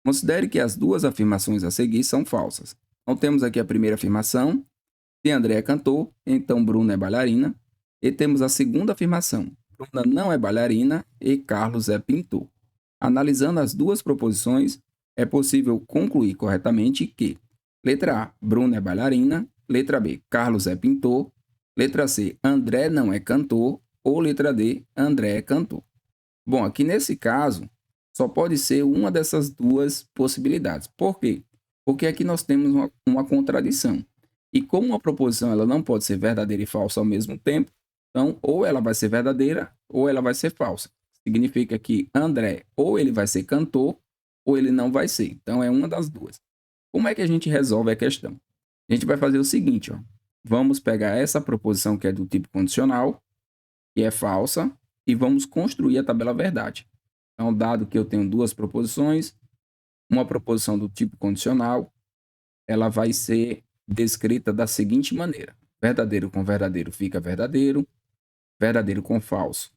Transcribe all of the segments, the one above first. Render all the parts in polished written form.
Considere que as duas afirmações a seguir são falsas. Então, temos aqui a primeira afirmação: se André é cantor, então Bruna é bailarina. E temos a segunda afirmação: Bruna não é bailarina e Carlos é pintor. Analisando as duas proposições, é possível concluir corretamente que: letra A, Bruna é bailarina. Letra B, Carlos é pintor. Letra C, André não é cantor. Ou letra D, André é cantor. Bom, aqui nesse caso, só pode ser uma dessas duas possibilidades. Por quê? Porque aqui nós temos uma contradição. E como uma proposição ela não pode ser verdadeira e falsa ao mesmo tempo, então ou ela vai ser verdadeira ou ela vai ser falsa. Significa que André ou ele vai ser cantor ou ele não vai ser. Então é uma das duas. Como é que a gente resolve a questão? A gente vai fazer o seguinte, ó. Vamos pegar essa proposição que é do tipo condicional, que é falsa, e vamos construir a tabela verdade. Então, dado que eu tenho duas proposições, uma proposição do tipo condicional, ela vai ser descrita da seguinte maneira: verdadeiro com verdadeiro fica verdadeiro, verdadeiro com falso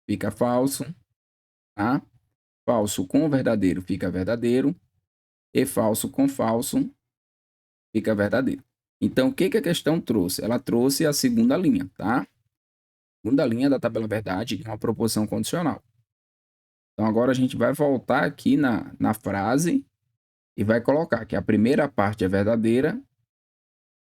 fica falso, tá? Falso com verdadeiro fica verdadeiro, e falso com falso fica verdadeiro. Então, o que a questão trouxe? Ela trouxe a segunda linha, tá? Segunda linha da tabela verdade de uma proposição condicional. Então, agora a gente vai voltar aqui na frase e vai colocar que a primeira parte é verdadeira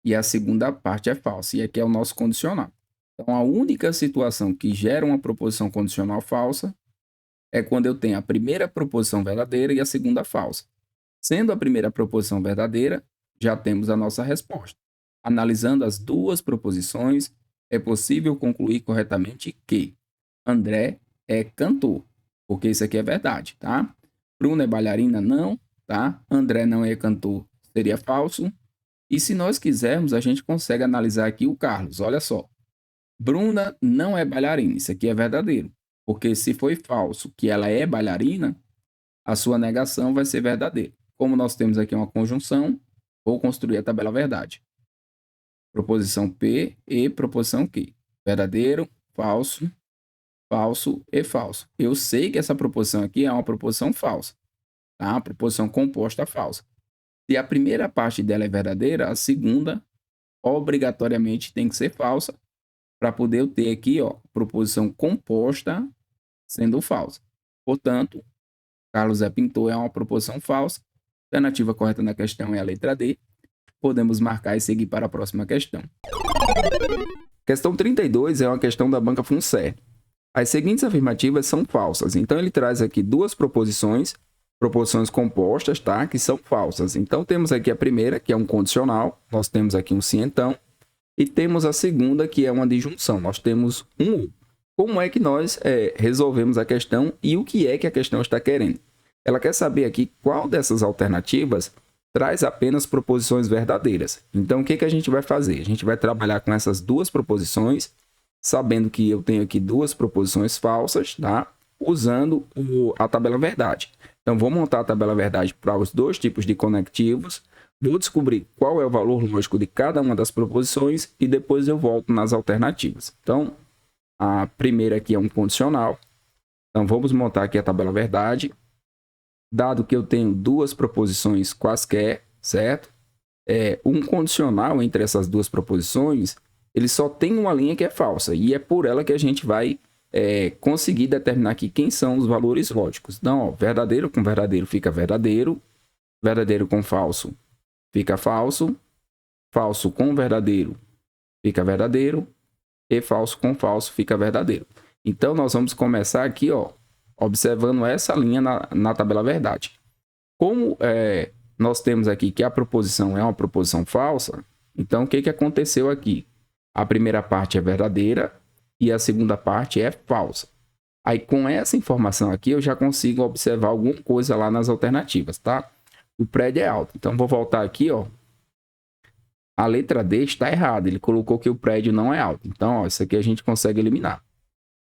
e a segunda parte é falsa. E aqui é o nosso condicional. Então, a única situação que gera uma proposição condicional falsa é quando eu tenho a primeira proposição verdadeira e a segunda falsa. Sendo a primeira proposição verdadeira, já temos a nossa resposta. Analisando as duas proposições, é possível concluir corretamente que André é cantor, porque isso aqui é verdade, tá? Bruna é bailarina, não, tá? André não é cantor, seria falso. E se nós quisermos, a gente consegue analisar aqui o Carlos, olha só. Bruna não é bailarina, isso aqui é verdadeiro, porque se foi falso que ela é bailarina, a sua negação vai ser verdadeira. Como nós temos aqui uma conjunção, vou construir a tabela verdade. Proposição P e proposição Q. Verdadeiro, falso, falso e falso. Eu sei que essa proposição aqui é uma proposição falsa, tá? Uma proposição composta falsa. Se a primeira parte dela é verdadeira, a segunda obrigatoriamente tem que ser falsa para poder eu ter aqui, ó, proposição composta sendo falsa. Portanto, Carlos é pintor é uma proposição falsa. A alternativa correta na questão é a letra D. Podemos marcar e seguir para a próxima questão. Questão 32 é uma questão da banca FUNCER. As seguintes afirmativas são falsas. Então, ele traz aqui duas proposições compostas, tá? Que são falsas. Então, temos aqui a primeira, que é um condicional. Nós temos aqui um sim, então. E temos a segunda, que é uma disjunção. Nós temos um ou. Como é que nós resolvemos a questão e o que é que a questão está querendo? Ela quer saber aqui qual dessas alternativas traz apenas proposições verdadeiras. Então, o que a gente vai fazer? A gente vai trabalhar com essas duas proposições, sabendo que eu tenho aqui duas proposições falsas, tá? Usando a tabela verdade. Então, vou montar a tabela verdade para os dois tipos de conectivos, vou descobrir qual é o valor lógico de cada uma das proposições e depois eu volto nas alternativas. Então, a primeira aqui é um condicional. Então, vamos montar aqui a tabela verdade. Dado que eu tenho duas proposições quaisquer, certo? Um condicional entre essas duas proposições, ele só tem uma linha que é falsa. E é por ela que a gente vai conseguir determinar aqui quem são os valores lógicos. Então, ó, verdadeiro com verdadeiro fica verdadeiro. Verdadeiro com falso fica falso. Falso com verdadeiro fica verdadeiro. E falso com falso fica verdadeiro. Então, nós vamos começar aqui, ó, observando essa linha na tabela verdade. Como nós temos aqui que a proposição é uma proposição falsa, então o que aconteceu aqui? A primeira parte é verdadeira e a segunda parte é falsa. Aí, com essa informação aqui, eu já consigo observar alguma coisa lá nas alternativas, tá? O prédio é alto. Então, vou voltar aqui, ó. A letra D está errada. Ele colocou que o prédio não é alto. Então, ó, isso aqui a gente consegue eliminar.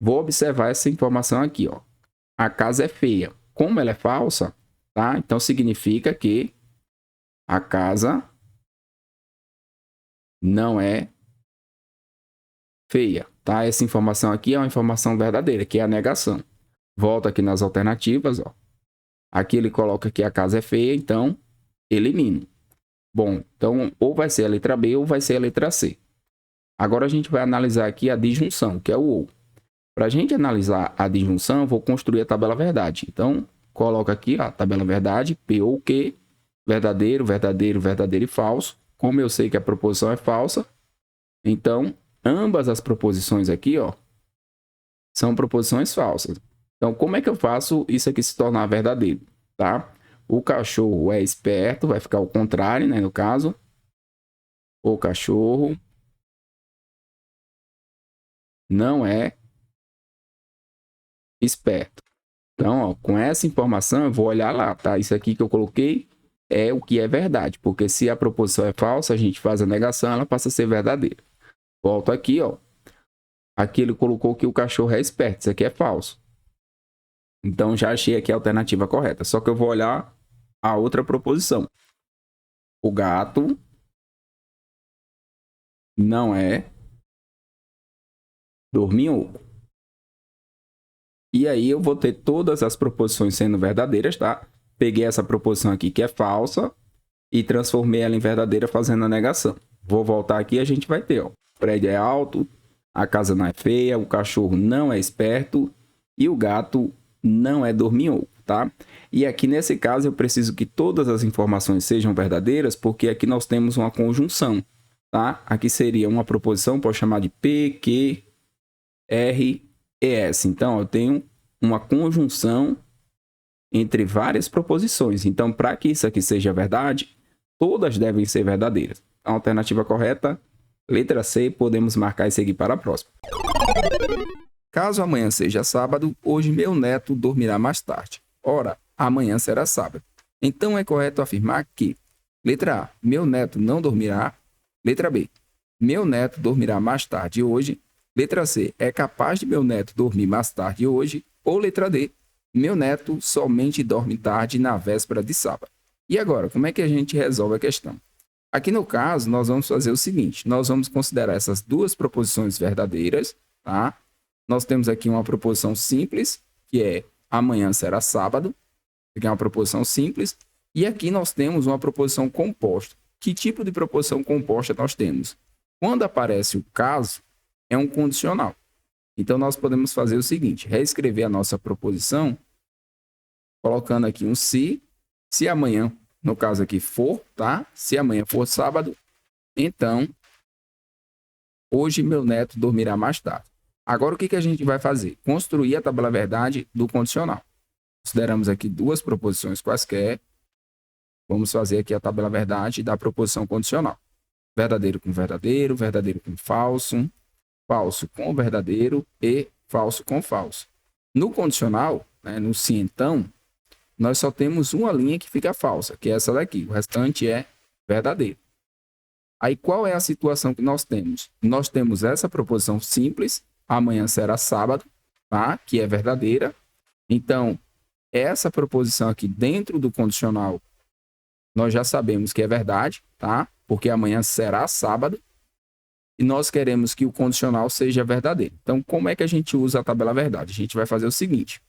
Vou observar essa informação aqui, ó. A casa é feia. Como ela é falsa, tá? Então, significa que a casa não é feia, tá? Essa informação aqui é uma informação verdadeira, que é a negação. Volto aqui nas alternativas, ó. Aqui ele coloca que a casa é feia, então elimino. Bom, então ou vai ser a letra B ou vai ser a letra C. Agora a gente vai analisar aqui a disjunção, que é o ou. Para a gente analisar a disjunção, eu vou construir a tabela verdade. Então, coloca aqui a tabela verdade, P ou Q, verdadeiro, verdadeiro, verdadeiro e falso. Como eu sei que a proposição é falsa, então ambas as proposições aqui, ó, são proposições falsas. Então, como é que eu faço isso aqui se tornar verdadeiro, tá? O cachorro é esperto, vai ficar o contrário, né, no caso. O cachorro não é esperto. Então, ó, com essa informação eu vou olhar lá, tá? Isso aqui que eu coloquei é o que é verdade, porque se a proposição é falsa, a gente faz a negação, ela passa a ser verdadeira. Volto aqui, ó. Aqui ele colocou que o cachorro é esperto, isso aqui é falso. Então, já achei aqui a alternativa correta. Só que eu vou olhar a outra proposição. O gato não é dorminhoco. E aí eu vou ter todas as proposições sendo verdadeiras, tá? Peguei essa proposição aqui que é falsa e transformei ela em verdadeira fazendo a negação. Vou voltar aqui e a gente vai ter, ó. O prédio é alto, a casa não é feia, o cachorro não é esperto e o gato não é dorminhoco, tá? E aqui nesse caso eu preciso que todas as informações sejam verdadeiras, porque aqui nós temos uma conjunção, tá? Aqui seria uma proposição, posso chamar de P, Q, R e S. Então eu tenho uma conjunção entre várias proposições. Então, para que isso aqui seja verdade, todas devem ser verdadeiras. A alternativa correta, letra C, podemos marcar e seguir para a próxima. Caso amanhã seja sábado, hoje meu neto dormirá mais tarde. Ora, amanhã será sábado. Então é correto afirmar que, letra A, meu neto não dormirá. Letra B, meu neto dormirá mais tarde hoje. Letra C, é capaz de meu neto dormir mais tarde hoje. Ou letra D, meu neto somente dorme tarde na véspera de sábado. E agora, como é que a gente resolve a questão? Aqui no caso, nós vamos fazer o seguinte. Nós vamos considerar essas duas proposições verdadeiras, tá? Nós temos aqui uma proposição simples, que é amanhã será sábado. Aqui é uma proposição simples. E aqui nós temos uma proposição composta. Que tipo de proposição composta nós temos? Quando aparece o caso, é um condicional. Então, nós podemos fazer o seguinte, reescrever a nossa proposição, colocando aqui um se amanhã, no caso aqui, for, tá? Se amanhã for sábado, então, hoje meu neto dormirá mais tarde. Agora, o que a gente vai fazer? Construir a tabela verdade do condicional. Consideramos aqui duas proposições quaisquer. Vamos fazer aqui a tabela verdade da proposição condicional. Verdadeiro com verdadeiro, verdadeiro com falso, falso com verdadeiro e falso com falso. No condicional, né, no se então, nós só temos uma linha que fica falsa, que é essa daqui. O restante é verdadeiro. Aí qual é a situação que nós temos? Nós temos essa proposição simples, amanhã será sábado, tá? Que é verdadeira. Então, essa proposição aqui dentro do condicional, nós já sabemos que é verdade, tá? Porque amanhã será sábado. E nós queremos que o condicional seja verdadeiro. Então, como é que a gente usa a tabela verdade? A gente vai fazer o seguinte.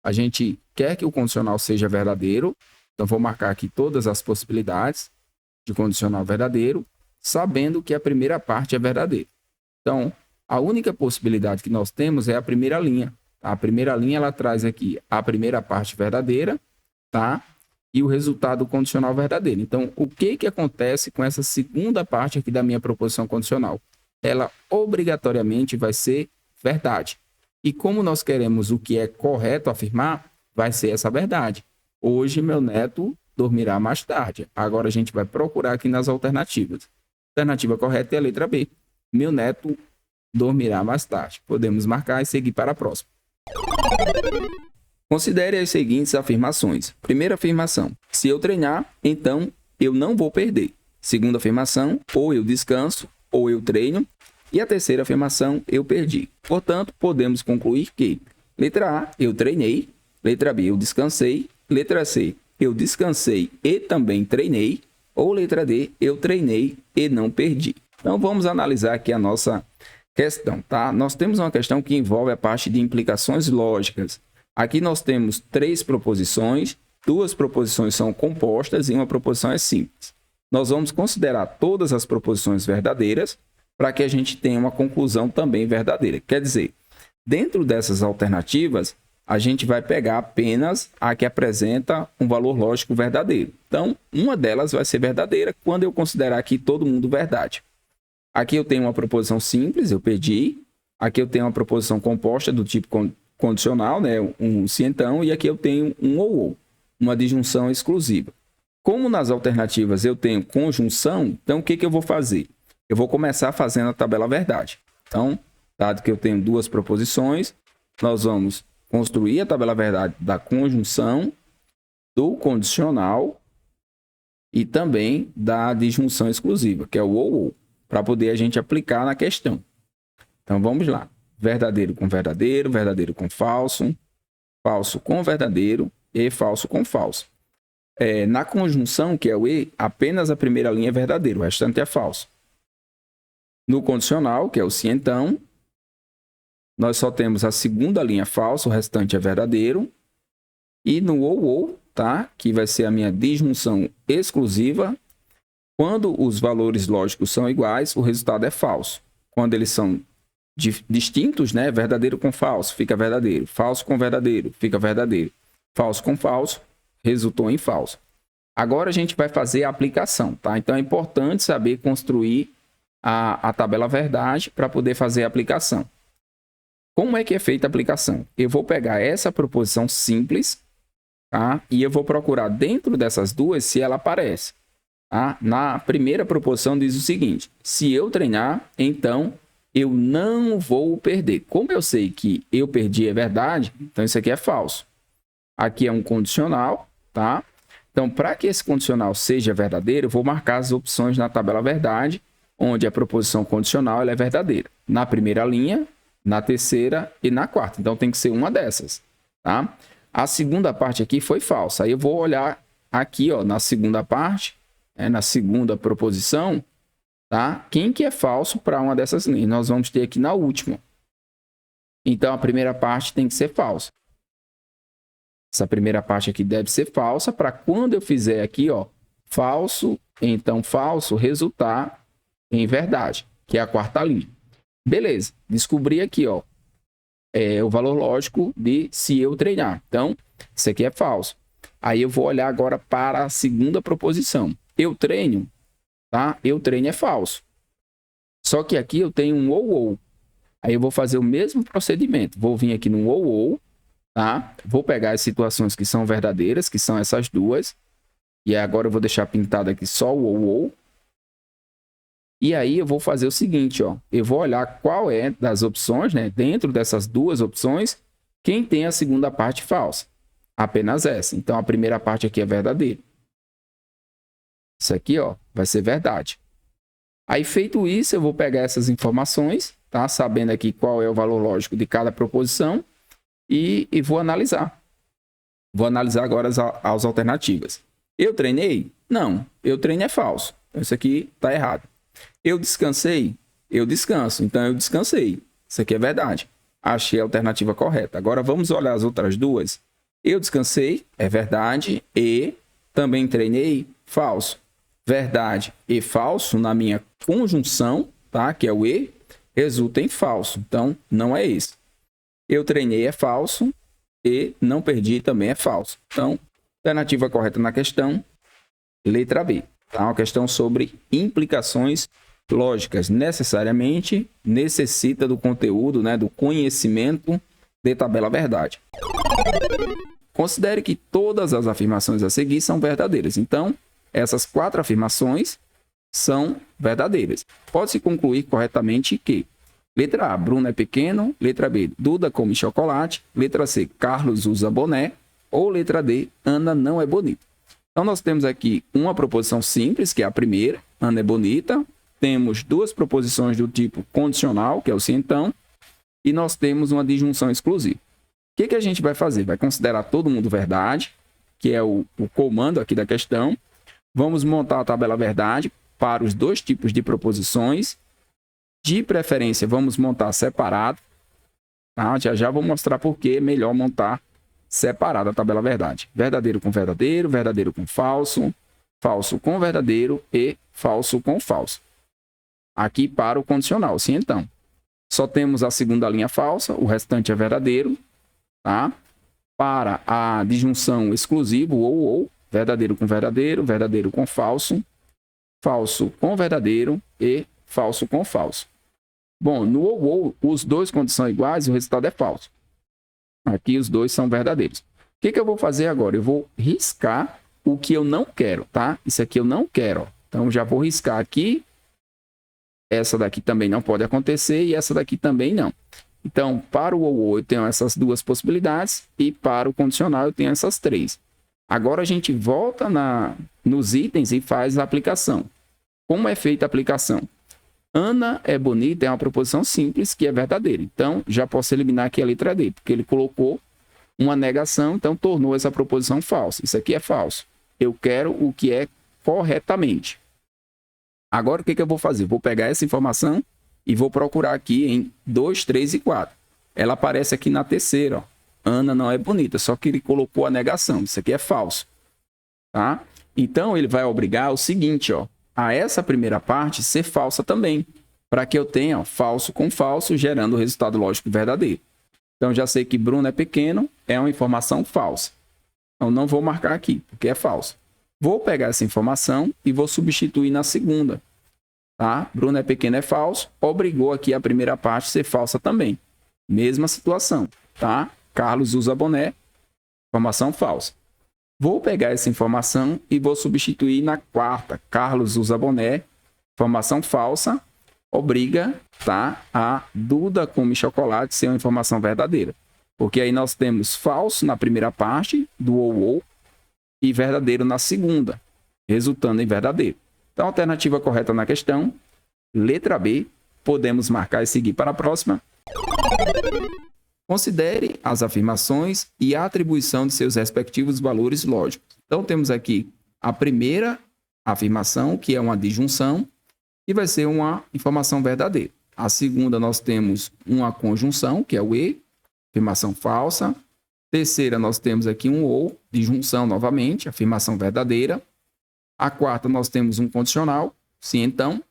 A gente quer que o condicional seja verdadeiro. Então, vou marcar aqui todas as possibilidades de condicional verdadeiro, sabendo que a primeira parte é verdadeira. Então, a única possibilidade que nós temos é a primeira linha. A primeira linha, ela traz aqui a primeira parte verdadeira, tá? E o resultado condicional verdadeiro. Então, o que acontece com essa segunda parte aqui da minha proposição condicional? Ela obrigatoriamente vai ser verdade. E como nós queremos o que é correto afirmar, vai ser essa verdade. Hoje meu neto dormirá mais tarde. Agora a gente vai procurar aqui nas alternativas. A alternativa correta é a letra B. Meu neto dormirá mais tarde. Podemos marcar e seguir para a próxima. Considere as seguintes afirmações. Primeira afirmação. Se eu treinar, então eu não vou perder. Segunda afirmação. Ou eu descanso, ou eu treino. E a terceira afirmação, eu perdi. Portanto, podemos concluir que letra A, eu treinei. Letra B, eu descansei. Letra C, eu descansei e também treinei. Ou letra D, eu treinei e não perdi. Então, vamos analisar aqui a nossa questão, tá? Nós temos uma questão que envolve a parte de implicações lógicas. Aqui nós temos 3 proposições duas proposições são compostas e uma proposição é simples. Nós vamos considerar todas as proposições verdadeiras para que a gente tenha uma conclusão também verdadeira. Quer dizer, dentro dessas alternativas, a gente vai pegar apenas a que apresenta um valor lógico verdadeiro. Então, uma delas vai ser verdadeira quando eu considerar aqui todo mundo verdade. Aqui eu tenho uma proposição simples, eu perdi. Aqui eu tenho uma proposição composta do tipo condicional, né? Um se então, e aqui eu tenho um ou, uma disjunção exclusiva. Como nas alternativas eu tenho conjunção, então o que eu vou fazer? Eu vou começar fazendo a tabela verdade. Então, dado que eu tenho duas proposições, nós vamos construir a tabela verdade da conjunção, do condicional e também da disjunção exclusiva, que é o ou, para poder a gente aplicar na questão. Então, vamos lá. Verdadeiro com falso, falso com verdadeiro e falso com falso. Na conjunção, que é o e, apenas a primeira linha é verdadeiro, o restante é falso. No condicional, que é o se então, nós só temos a segunda linha falsa, o restante é verdadeiro. E no ou, tá? Que vai ser a minha disjunção exclusiva. Quando os valores lógicos são iguais, o resultado é falso. Quando eles são distintos, né? Verdadeiro com falso, fica verdadeiro. Falso com verdadeiro, fica verdadeiro. Falso com falso, resultou em falso. Agora a gente vai fazer a aplicação, tá? Então é importante saber construir a tabela verdade para poder fazer a aplicação. Como é que é feita a aplicação? Eu vou pegar essa proposição simples, tá? E eu vou procurar dentro dessas duas se ela aparece. Tá? Na primeira proposição diz o seguinte: se eu treinar, então eu não vou perder. Como eu sei que eu perdi é verdade, então isso aqui é falso. Aqui é um condicional, tá? Então, para que esse condicional seja verdadeiro, eu vou marcar as opções na tabela verdade, onde a proposição condicional ela é verdadeira. Na primeira linha, na terceira e na quarta. Então, tem que ser uma dessas, tá? A segunda parte aqui foi falsa. Aí eu vou olhar aqui, ó, na segunda parte, na segunda proposição, tá? Quem que é falso para uma dessas linhas? Nós vamos ter aqui na última. Então, a primeira parte tem que ser falsa. Essa primeira parte aqui deve ser falsa para quando eu fizer aqui, ó, falso, então falso, resultar em verdade, que é a quarta linha. Beleza, descobri aqui, ó, o valor lógico de se eu treinar. Então, isso aqui é falso. Aí eu vou olhar agora para a segunda proposição. Eu treino, tá? Eu treino é falso. Só que aqui eu tenho um ou. Aí eu vou fazer o mesmo procedimento. Vou vir aqui no ou, tá? Vou pegar as situações que são verdadeiras, que são essas duas. E agora eu vou deixar pintado aqui só o ou. E aí eu vou fazer o seguinte, ó. Eu vou olhar qual é das opções, né? Dentro dessas duas opções, quem tem a segunda parte falsa. Apenas essa. Então, a primeira parte aqui é verdadeira. Isso aqui, ó, vai ser verdade. Aí, feito isso, eu vou pegar essas informações, tá? Sabendo aqui qual é o valor lógico de cada proposição e vou analisar. Vou analisar agora as alternativas. Eu treinei? Não. Eu treino é falso. Então, isso aqui está errado. Eu descansei? Eu descanso. Então, eu descansei. Isso aqui é verdade. Achei a alternativa correta. Agora, vamos olhar as outras duas. Eu descansei, é verdade. E também treinei, falso. Verdade e falso na minha conjunção, tá? Que é o e, resulta em falso. Então, não é esse. Eu treinei é falso e não perdi também é falso. Então, alternativa correta na questão, letra B. Tá? Uma questão sobre implicações lógicas. Necessariamente necessita do conteúdo, né? Do conhecimento de tabela verdade. Considere que todas as afirmações a seguir são verdadeiras. Então, essas 4 afirmações são verdadeiras. Pode-se concluir corretamente que letra A, Bruno é pequeno. Letra B, Duda come chocolate. Letra C, Carlos usa boné. Ou letra D, Ana não é bonita. Então, nós temos aqui uma proposição simples, que é a primeira, Ana é bonita. Temos 2 proposições do tipo condicional, que é o se então. E nós temos uma disjunção exclusiva. O que a gente vai fazer? Vai considerar todo mundo verdade, que é o comando aqui da questão. Vamos montar a tabela verdade para os 2 tipos de proposições. De preferência, vamos montar separado. Tá? Já vou mostrar por que é melhor montar separada a tabela verdade. Verdadeiro com verdadeiro, verdadeiro com falso, falso com verdadeiro e falso com falso. Aqui para o condicional, sim, então. Só temos a segunda linha falsa, o restante é verdadeiro, tá? Para a disjunção exclusiva, ou, verdadeiro com verdadeiro, verdadeiro com falso, falso com verdadeiro e falso com falso. Bom, no ou, os dois quando são iguais, o resultado é falso. Aqui os dois são verdadeiros. O que eu vou fazer agora? Eu vou riscar o que eu não quero, tá? Isso aqui eu não quero, ó. Então, já vou riscar aqui. Essa daqui também não pode acontecer e essa daqui também não. Então, para o ou eu tenho essas duas possibilidades e para o condicional eu tenho essas três. Agora a gente volta nos itens e faz a aplicação. Como é feita a aplicação? Ana é bonita é uma proposição simples que é verdadeira. Então, já posso eliminar aqui a letra D, porque ele colocou uma negação, então tornou essa proposição falsa. Isso aqui é falso. Eu quero o que é corretamente. Agora, o que eu vou fazer? Vou pegar essa informação e vou procurar aqui em 2, 3 e 4. Ela aparece aqui na terceira, ó. Ana não é bonita, só que ele colocou a negação. Isso aqui é falso, tá? Então, ele vai obrigar o seguinte, ó, a essa primeira parte ser falsa também, para que eu tenha, ó, falso com falso, gerando o resultado lógico verdadeiro. Então, já sei que Bruno é pequeno, é uma informação falsa. Então, não vou marcar aqui, porque é falso. Vou pegar essa informação e vou substituir na segunda. Tá? Bruno é pequeno é falso, obrigou aqui a primeira parte a ser falsa também. Mesma situação, tá? Carlos usa boné, informação falsa. Vou pegar essa informação e vou substituir na quarta. Carlos usa boné, informação falsa, obriga, tá, a Duda come chocolate ser uma informação verdadeira. Porque aí nós temos falso na primeira parte do ou e verdadeiro na segunda, resultando em verdadeiro. Então, a alternativa correta na questão, letra B, podemos marcar e seguir para a próxima. Considere as afirmações e a atribuição de seus respectivos valores lógicos. Então, temos aqui a primeira afirmação, que é uma disjunção, e vai ser uma informação verdadeira. A segunda, nós temos uma conjunção, que é o e, afirmação falsa. Terceira, nós temos aqui um ou, disjunção novamente, afirmação verdadeira. A quarta, nós temos um condicional, sim, então,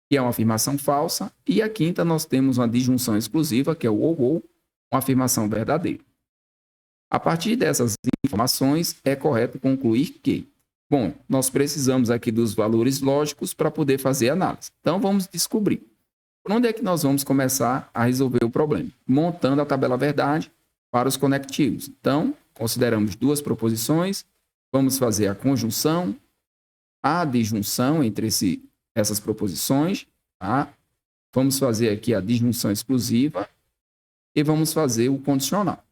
que é uma afirmação falsa. E a quinta, nós temos uma disjunção exclusiva, que é o ou, uma afirmação verdadeira. A partir dessas informações, é correto concluir que, bom, nós precisamos aqui dos valores lógicos para poder fazer a análise. Então, vamos descobrir. Por onde é que nós vamos começar a resolver o problema? Montando a tabela verdade para os conectivos. Então, consideramos duas proposições, vamos fazer a conjunção, a disjunção entre essas proposições, tá? Vamos fazer aqui a disjunção exclusiva e vamos fazer o condicional.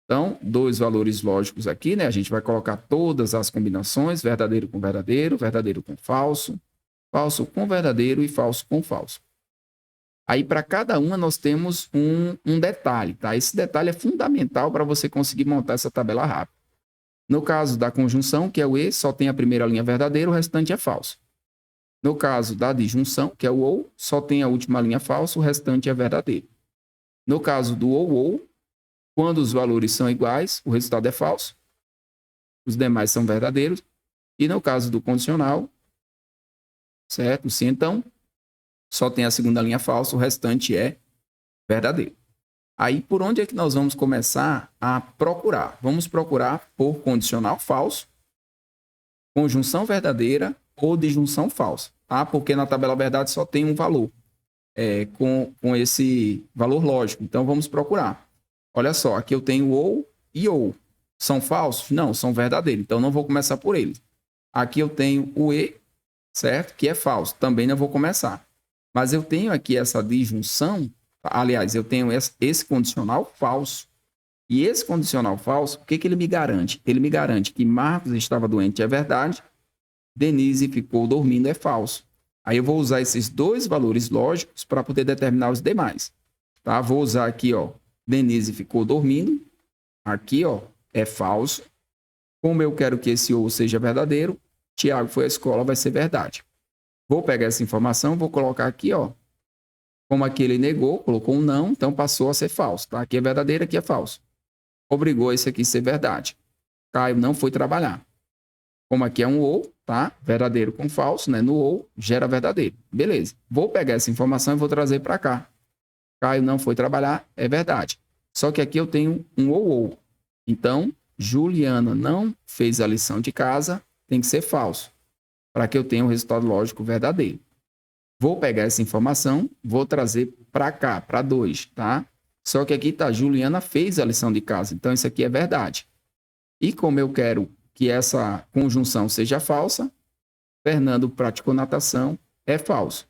Então, dois valores lógicos aqui, né? A gente vai colocar todas as combinações, verdadeiro com verdadeiro, verdadeiro com falso, falso com verdadeiro e falso com falso. Aí, para cada uma, nós temos um detalhe, tá? Esse detalhe é fundamental para você conseguir montar essa tabela rápida. No caso da conjunção, que é o e, só tem a primeira linha verdadeira, o restante é falso. No caso da disjunção, que é o ou, só tem a última linha falsa, o restante é verdadeiro. No caso do ou, quando os valores são iguais, o resultado é falso. Os demais são verdadeiros. E no caso do condicional, certo? Se então, só tem a segunda linha falsa, o restante é verdadeiro. Aí, por onde é que nós vamos começar a procurar? Vamos procurar por condicional falso, conjunção verdadeira ou disjunção falsa, tá? Porque na tabela verdade só tem um valor com esse valor lógico. Então, vamos procurar. Olha só, aqui eu tenho ou e ou. São falsos? Não, são verdadeiros. Então, não vou começar por eles. Aqui eu tenho o e, certo? Que é falso. Também não vou começar. Mas eu tenho aqui essa disjunção. Aliás, eu tenho esse condicional falso. E esse condicional falso, o que ele me garante? Ele me garante que Marcos estava doente, é verdade. Denise ficou dormindo, é falso. Aí eu vou usar esses dois valores lógicos para poder determinar os demais. Tá? Vou usar aqui, ó, Denise ficou dormindo. Aqui, ó, é falso. Como eu quero que esse ou seja verdadeiro, Tiago foi à escola, vai ser verdade. Vou pegar essa informação, vou colocar aqui, ó. Como aqui ele negou, colocou um não, então passou a ser falso. Tá? Aqui é verdadeiro, aqui é falso. obrigou isso aqui a ser verdade. Caio não foi trabalhar. Como aqui é um ou, tá? Verdadeiro com falso, né? No ou, gera verdadeiro. Beleza. Vou pegar essa informação e vou trazer para cá. Caio não foi trabalhar, é verdade. Só que aqui eu tenho um ou. Então, Juliana não fez a lição de casa, tem que ser falso, para que eu tenha um resultado lógico verdadeiro. Vou pegar essa informação, vou trazer para cá, para 2, tá? Só que aqui tá, Juliana fez a lição de casa, então isso aqui é verdade. E como eu quero que essa conjunção seja falsa, Fernando praticou natação, é falso.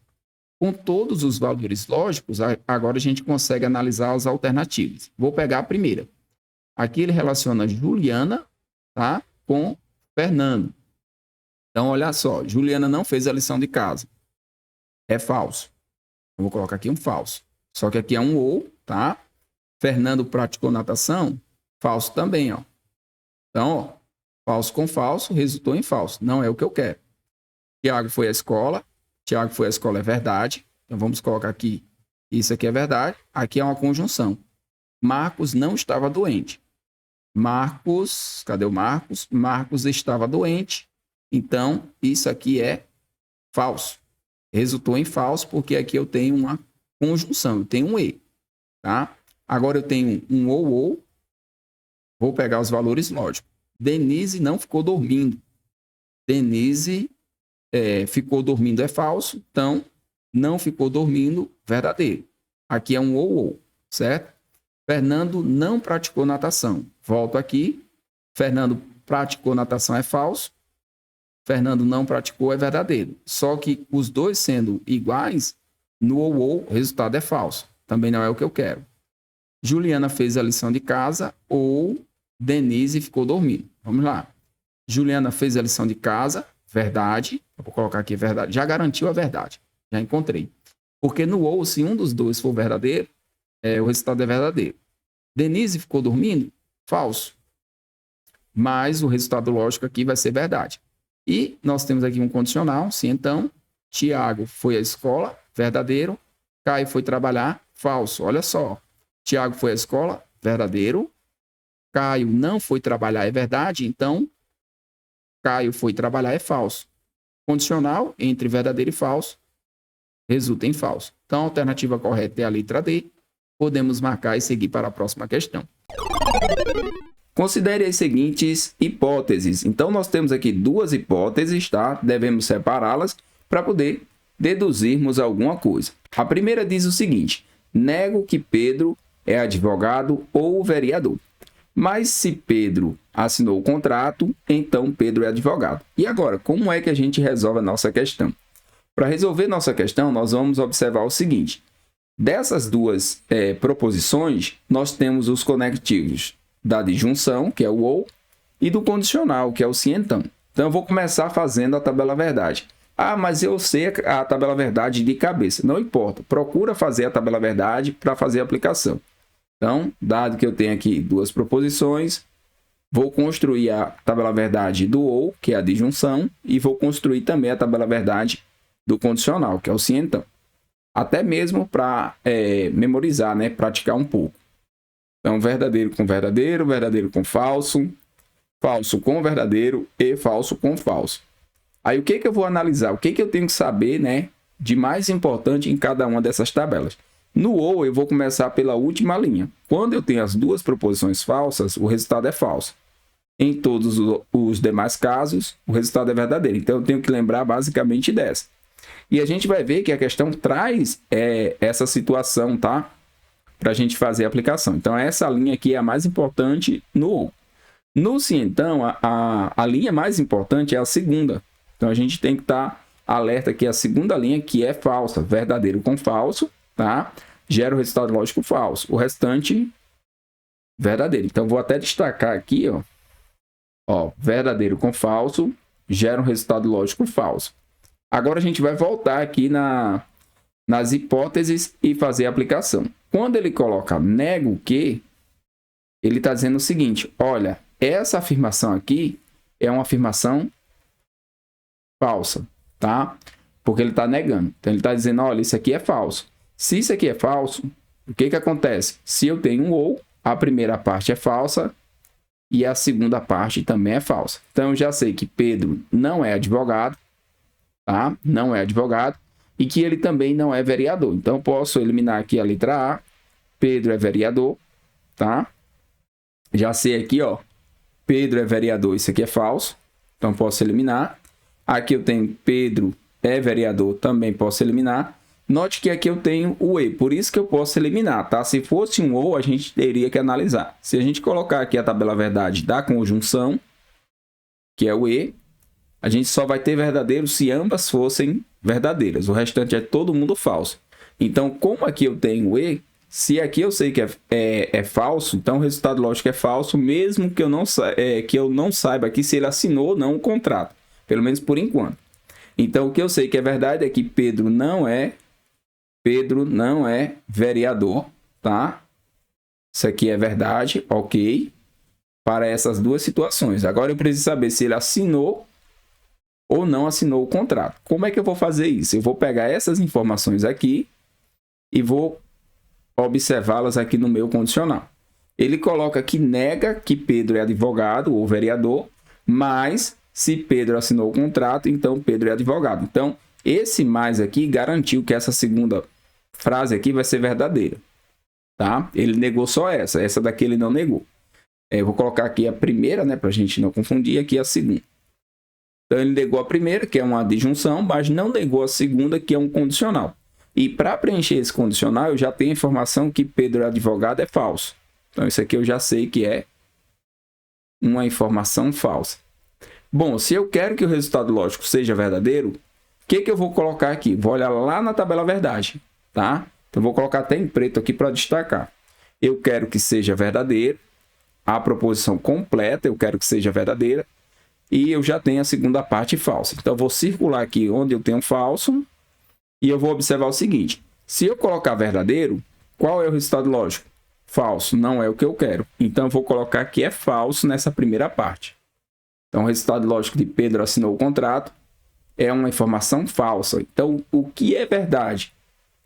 Com todos os valores lógicos, agora a gente consegue analisar as alternativas. Vou pegar a primeira. Aqui ele relaciona Juliana, tá, com Fernando. Então, olha só, Juliana não fez a lição de casa. É falso. Eu vou colocar aqui um falso. Só que aqui é um ou, tá? Fernando praticou natação, falso também, ó. Então, ó, falso com falso resultou em falso. Não é o que eu quero. Tiago foi à escola. Tiago foi à escola é verdade. Então, vamos colocar aqui. Isso aqui é verdade. Aqui é uma conjunção. Marcos não estava doente. Marcos, cadê o Marcos? Marcos estava doente. Então, isso aqui é falso. Resultou em falso porque aqui eu tenho uma conjunção. Eu tenho um e, tá? Agora eu tenho um ou. Vou pegar os valores lógicos. Denise não ficou dormindo. Denise ficou dormindo é falso. Então, não ficou dormindo, verdadeiro. Aqui é um ou, certo? Fernando não praticou natação. Volto aqui. Fernando praticou natação é falso. Fernando não praticou é verdadeiro. Só que os dois sendo iguais, no ou, o resultado é falso. Também não é o que eu quero. Juliana fez a lição de casa ou Denise ficou dormindo. Vamos lá. Juliana fez a lição de casa, verdade. Eu vou colocar aqui verdade. Já garantiu a verdade. Já encontrei. Porque no ou, se um dos dois for verdadeiro, o resultado é verdadeiro. Denise ficou dormindo? Falso. Mas o resultado lógico aqui vai ser verdade. E nós temos aqui um condicional, se então, Tiago foi à escola, verdadeiro. Caio foi trabalhar, falso. Olha só, Tiago foi à escola, verdadeiro. Caio não foi trabalhar, é verdade. Então, Caio foi trabalhar, é falso. Condicional entre verdadeiro e falso resulta em falso. Então, a alternativa correta é a letra D. Podemos marcar e seguir para a próxima questão. Considere as seguintes hipóteses. Então, nós temos aqui duas hipóteses, tá? Devemos separá-las para poder deduzirmos alguma coisa. A primeira diz o seguinte: nego que Pedro é advogado ou vereador. Mas se Pedro assinou o contrato, então Pedro é advogado. E agora, como é que a gente resolve a nossa questão? Para resolver nossa questão, nós vamos observar o seguinte. Dessas duas proposições, nós temos os conectivos da disjunção, que é o ou, e do condicional, que é o se então. Então, eu vou começar fazendo a tabela verdade. Ah, mas eu sei a tabela verdade de cabeça. Não importa. Procura fazer a tabela verdade para fazer a aplicação. Então, dado que eu tenho aqui duas proposições, vou construir a tabela verdade do ou, que é a disjunção, e vou construir também a tabela verdade do condicional, que é o se então. Até mesmo para memorizar, né? Praticar um pouco. Então, verdadeiro com verdadeiro, verdadeiro com falso, falso com verdadeiro e falso com falso. Aí, o que eu vou analisar? O que eu tenho que saber, né, de mais importante em cada uma dessas tabelas? No ou, eu vou começar pela última linha. Quando eu tenho as duas proposições falsas, o resultado é falso. Em todos os demais casos, o resultado é verdadeiro. Então, eu tenho que lembrar basicamente dessa. E a gente vai ver que a questão traz essa situação, tá? Para a gente fazer a aplicação. Então, essa linha aqui é a mais importante no ou. No se, então, a linha mais importante é a segunda. Então, a gente tem que estar alerta que a segunda linha, que é falsa, verdadeiro com falso, tá? Gera o resultado lógico falso. O restante, verdadeiro. Então, vou até destacar aqui, ó, verdadeiro com falso, gera um resultado lógico falso. Agora, a gente vai voltar aqui nas hipóteses e fazer a aplicação. Quando ele coloca nego que, ele está dizendo o seguinte: olha, essa afirmação aqui é uma afirmação falsa, tá? Porque ele está negando. Então, ele está dizendo, olha, isso aqui é falso. Se isso aqui é falso, o que acontece? Se eu tenho um ou, a primeira parte é falsa e a segunda parte também é falsa. Então, eu já sei que Pedro não é advogado, tá? Não é advogado e que ele também não é vereador. Então, eu posso eliminar aqui a letra A. Pedro é vereador, tá? Já sei aqui, ó, Pedro é vereador, isso aqui é falso, então posso eliminar. Aqui eu tenho Pedro é vereador, também posso eliminar. Note que aqui eu tenho o E, por isso que eu posso eliminar, tá? Se fosse um ou, a gente teria que analisar. Se a gente colocar aqui a tabela verdade da conjunção, que é o E, a gente só vai ter verdadeiro se ambas fossem verdadeiras. O restante é todo mundo falso. Então, como aqui eu tenho o E, se aqui eu sei que é falso, então o resultado lógico é falso, mesmo que eu não saiba aqui se ele assinou ou não o contrato. Pelo menos por enquanto. Então, o que eu sei que é verdade é que Pedro não é vereador, tá? Isso aqui é verdade, ok. Para essas duas situações. Agora eu preciso saber se ele assinou ou não assinou o contrato. Como é que eu vou fazer isso? Eu vou pegar essas informações aqui e vou observá-las aqui no meu condicional. Ele coloca que nega que Pedro é advogado ou vereador, mas se Pedro assinou o contrato, então Pedro é advogado. Então, esse mais aqui garantiu que essa segunda frase aqui vai ser verdadeira, tá? Ele negou só essa daqui ele não negou. Eu vou colocar aqui a primeira, né, para a gente não confundir, aqui a segunda. Então, ele negou a primeira, que é uma adjunção, mas não negou a segunda, que é um condicional. E para preencher esse condicional, eu já tenho a informação que Pedro é advogado é falso. Então, isso aqui eu já sei que é uma informação falsa. Bom, se eu quero que o resultado lógico seja verdadeiro, o que eu vou colocar aqui? Vou olhar lá na tabela verdade, tá? Então, vou colocar até em preto aqui para destacar. Eu quero que seja verdadeiro. A proposição completa, eu quero que seja verdadeira. E eu já tenho a segunda parte falsa. Então, eu vou circular aqui onde eu tenho falso. E eu vou observar o seguinte. Se eu colocar verdadeiro, qual é o resultado lógico? Falso, não é o que eu quero. Então, eu vou colocar que é falso nessa primeira parte. Então, o resultado lógico de Pedro assinou o contrato é uma informação falsa. Então, o que é verdade?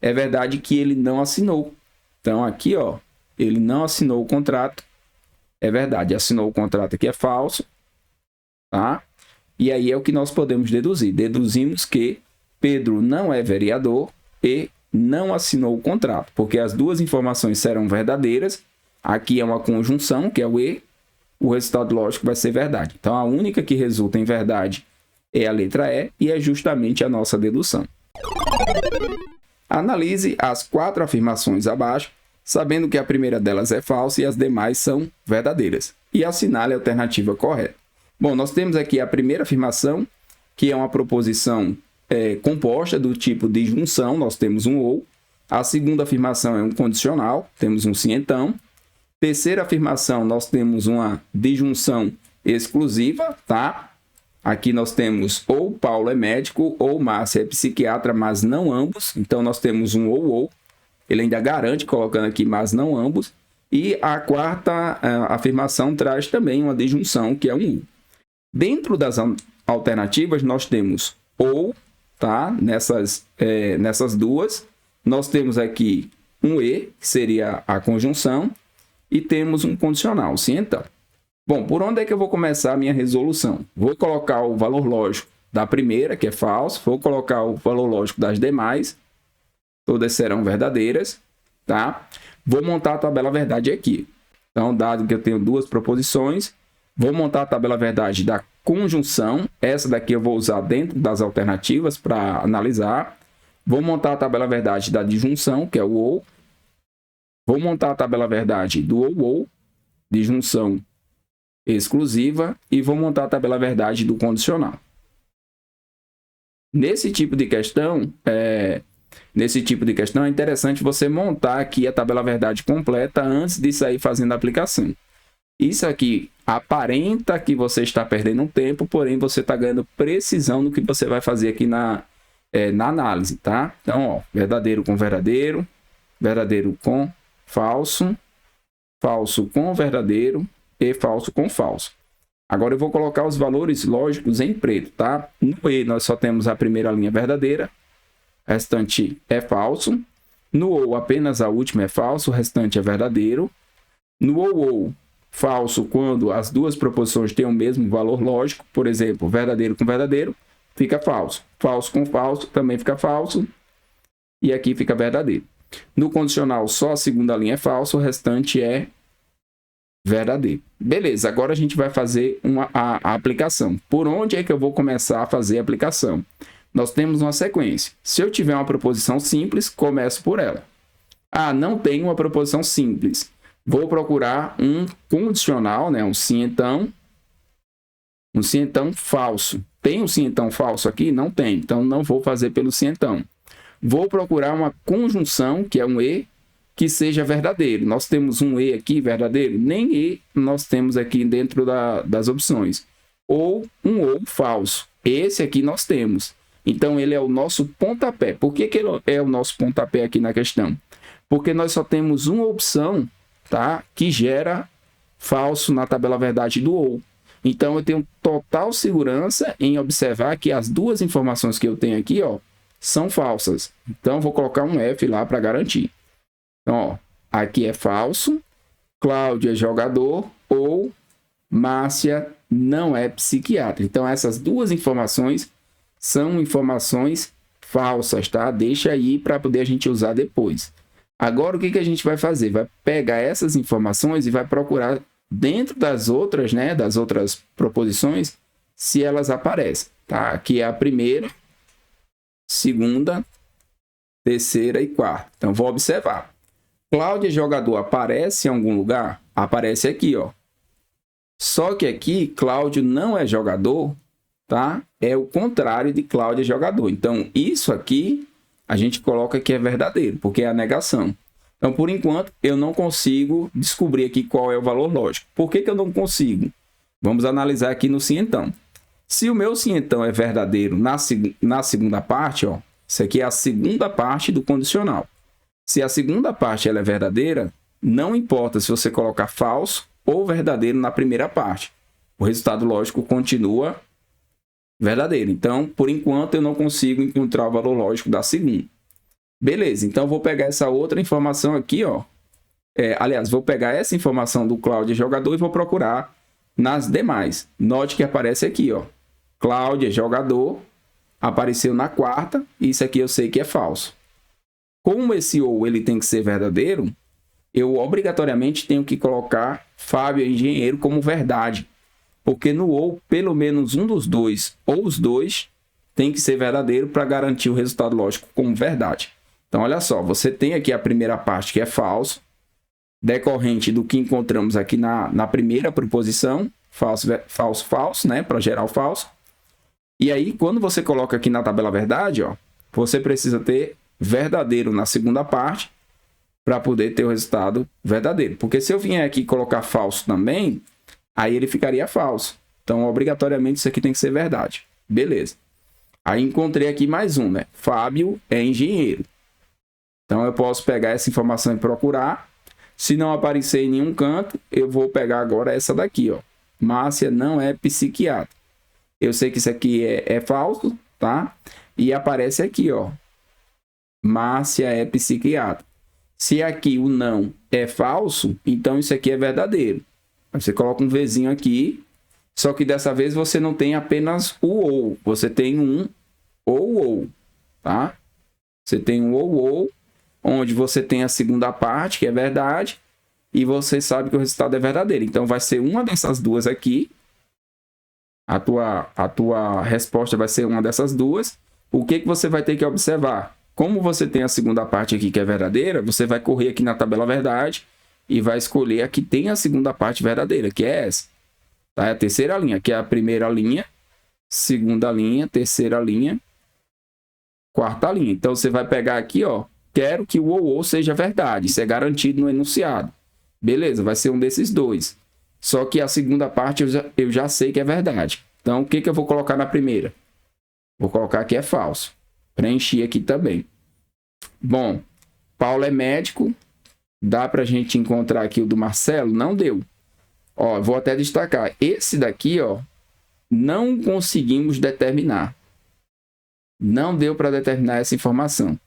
É verdade que ele não assinou. Então, aqui, ó, ele não assinou o contrato. É verdade, assinou o contrato aqui é falso, tá? E aí é o que nós podemos deduzir. Deduzimos que Pedro não é vereador e não assinou o contrato, porque as duas informações serão verdadeiras. Aqui é uma conjunção, que é o E, o resultado lógico vai ser verdade. Então, a única que resulta em verdade é a letra E e é justamente a nossa dedução. Analise as 4 afirmações abaixo, sabendo que a primeira delas é falsa e as demais são verdadeiras, e assinale a alternativa correta. Bom, nós temos aqui a primeira afirmação, que é uma proposição composta do tipo de junção, nós temos um ou. A segunda afirmação é um condicional, temos um sim então. Terceira afirmação, nós temos uma disjunção exclusiva, tá? Aqui nós temos ou Paulo é médico ou Márcia é psiquiatra, mas não ambos. Então, nós temos um ou. Ele ainda garante, colocando aqui, mas não ambos. E a quarta afirmação traz também uma disjunção, que é um ou. Dentro das alternativas, nós temos ou, tá? Nessas duas. Nós temos aqui um e, que seria a conjunção, e temos um condicional, sim, então. Bom, por onde é que eu vou começar a minha resolução? Vou colocar o valor lógico da primeira, que é falso. Vou colocar o valor lógico das demais. Todas serão verdadeiras, tá? Vou montar a tabela verdade aqui. Então, dado que eu tenho duas proposições, vou montar a tabela verdade da conjunção. Essa daqui eu vou usar dentro das alternativas para analisar. Vou montar a tabela verdade da disjunção, que é o ou. Vou montar a tabela verdade do ou, disjunção exclusiva, e vou montar a tabela verdade do condicional. Nesse tipo de questão é interessante você montar aqui a tabela verdade completa antes de sair fazendo a aplicação. Isso aqui aparenta que você está perdendo um tempo, porém você está ganhando precisão no que você vai fazer aqui na análise, tá? Então, ó, verdadeiro com verdadeiro, verdadeiro com falso, falso com verdadeiro e falso com falso. Agora eu vou colocar os valores lógicos em preto, tá? No E nós só temos a primeira linha verdadeira, o restante é falso. No ou apenas a última é falso, o restante é verdadeiro. No ou falso, quando as duas proposições têm o mesmo valor lógico, por exemplo, verdadeiro com verdadeiro, fica falso. Falso com falso também fica falso. E aqui fica verdadeiro. No condicional, só a segunda linha é falsa, o restante é verdadeiro. Beleza, agora a gente vai fazer a aplicação. Por onde é que eu vou começar a fazer a aplicação? Nós temos uma sequência. Se eu tiver uma proposição simples, começo por ela. Ah, não tenho uma proposição simples. Vou procurar um condicional, né? Um sim então. Um sim então falso. Tem um sim então falso aqui? Não tem. Então, não vou fazer pelo sim então. Vou procurar uma conjunção, que é um e, que seja verdadeiro. Nós temos um e aqui verdadeiro? Nem e nós temos aqui dentro das opções. Ou um ou falso. Esse aqui nós temos. Então, ele é o nosso pontapé. Por que ele é o nosso pontapé aqui na questão? Porque nós só temos uma opção, tá, que gera falso na tabela verdade do ou. Então, eu tenho total segurança em observar que as duas informações que eu tenho aqui, ó, são falsas. Então, vou colocar um F lá para garantir. Então, ó, aqui é falso, Cláudio é jogador ou Márcia não é psiquiatra. Então, essas duas informações são informações falsas, tá? Deixa aí para poder a gente usar depois. Agora, o que a gente vai fazer? Vai pegar essas informações e vai procurar dentro das outras, né, das outras proposições, se elas aparecem, tá? Aqui é a primeira, segunda, terceira e quarta. Então, vou observar. Cláudia jogador aparece em algum lugar? Aparece aqui, ó. Só que aqui, Cláudio não é jogador, tá? É o contrário de Cláudia jogador. Então, isso aqui a gente coloca que é verdadeiro, porque é a negação. Então, por enquanto, eu não consigo descobrir aqui qual é o valor lógico. Por que eu não consigo? Vamos analisar aqui no sim então. Se o meu sim então é verdadeiro na segunda parte, ó, isso aqui é a segunda parte do condicional. Se a segunda parte ela é verdadeira, não importa se você colocar falso ou verdadeiro na primeira parte. O resultado lógico continua verdadeiro. Então, por enquanto, eu não consigo encontrar o valor lógico da segunda. Beleza, então vou pegar essa outra informação aqui, ó. Aliás, vou pegar essa informação do Cláudio jogador e vou procurar nas demais. Note que aparece aqui, ó. Cláudia jogador apareceu na quarta, isso aqui eu sei que é falso. Como esse ou ele tem que ser verdadeiro, eu obrigatoriamente tenho que colocar Fábio engenheiro como verdade. Porque no ou, pelo menos um dos dois ou os dois tem que ser verdadeiro para garantir o resultado lógico como verdade. Então, olha só, você tem aqui a primeira parte que é falso, decorrente do que encontramos aqui na primeira proposição, falso, falso, falso, né, para gerar o falso. E aí, quando você coloca aqui na tabela verdade, ó, você precisa ter verdadeiro na segunda parte para poder ter o resultado verdadeiro. Porque se eu vier aqui colocar falso também, aí ele ficaria falso. Então, obrigatoriamente, isso aqui tem que ser verdade. Beleza. Aí, encontrei aqui mais um, né? Fábio é engenheiro. Então, eu posso pegar essa informação e procurar. Se não aparecer em nenhum canto, eu vou pegar agora essa daqui, ó. Márcia não é psiquiatra. Eu sei que isso aqui é falso, tá? E aparece aqui, ó. Márcia é psiquiatra. Se aqui o não é falso, então isso aqui é verdadeiro. Você coloca um Vzinho aqui, só que dessa vez você não tem apenas o ou, você tem um ou, tá? Você tem um ou, onde você tem a segunda parte, que é verdade, e você sabe que o resultado é verdadeiro. Então, vai ser uma dessas duas aqui. A tua resposta vai ser uma dessas duas. O que você vai ter que observar? Como você tem a segunda parte aqui que é verdadeira, você vai correr aqui na tabela verdade e vai escolher a que tem a segunda parte verdadeira, que é essa. Tá? É a terceira linha, que é a primeira linha, segunda linha, terceira linha, quarta linha. Então, você vai pegar aqui, ó, quero que o ou seja verdade. Isso é garantido no enunciado. Beleza, vai ser um desses dois. Só que a segunda parte eu já sei que é verdade. Então, o que eu vou colocar na primeira? Vou colocar que é falso. Preenchi aqui também. Bom, Paulo é médico. Dá para a gente encontrar aqui o do Marcelo? Não deu. Ó, vou até destacar. Esse daqui, ó, não conseguimos determinar. Não deu para determinar essa informação.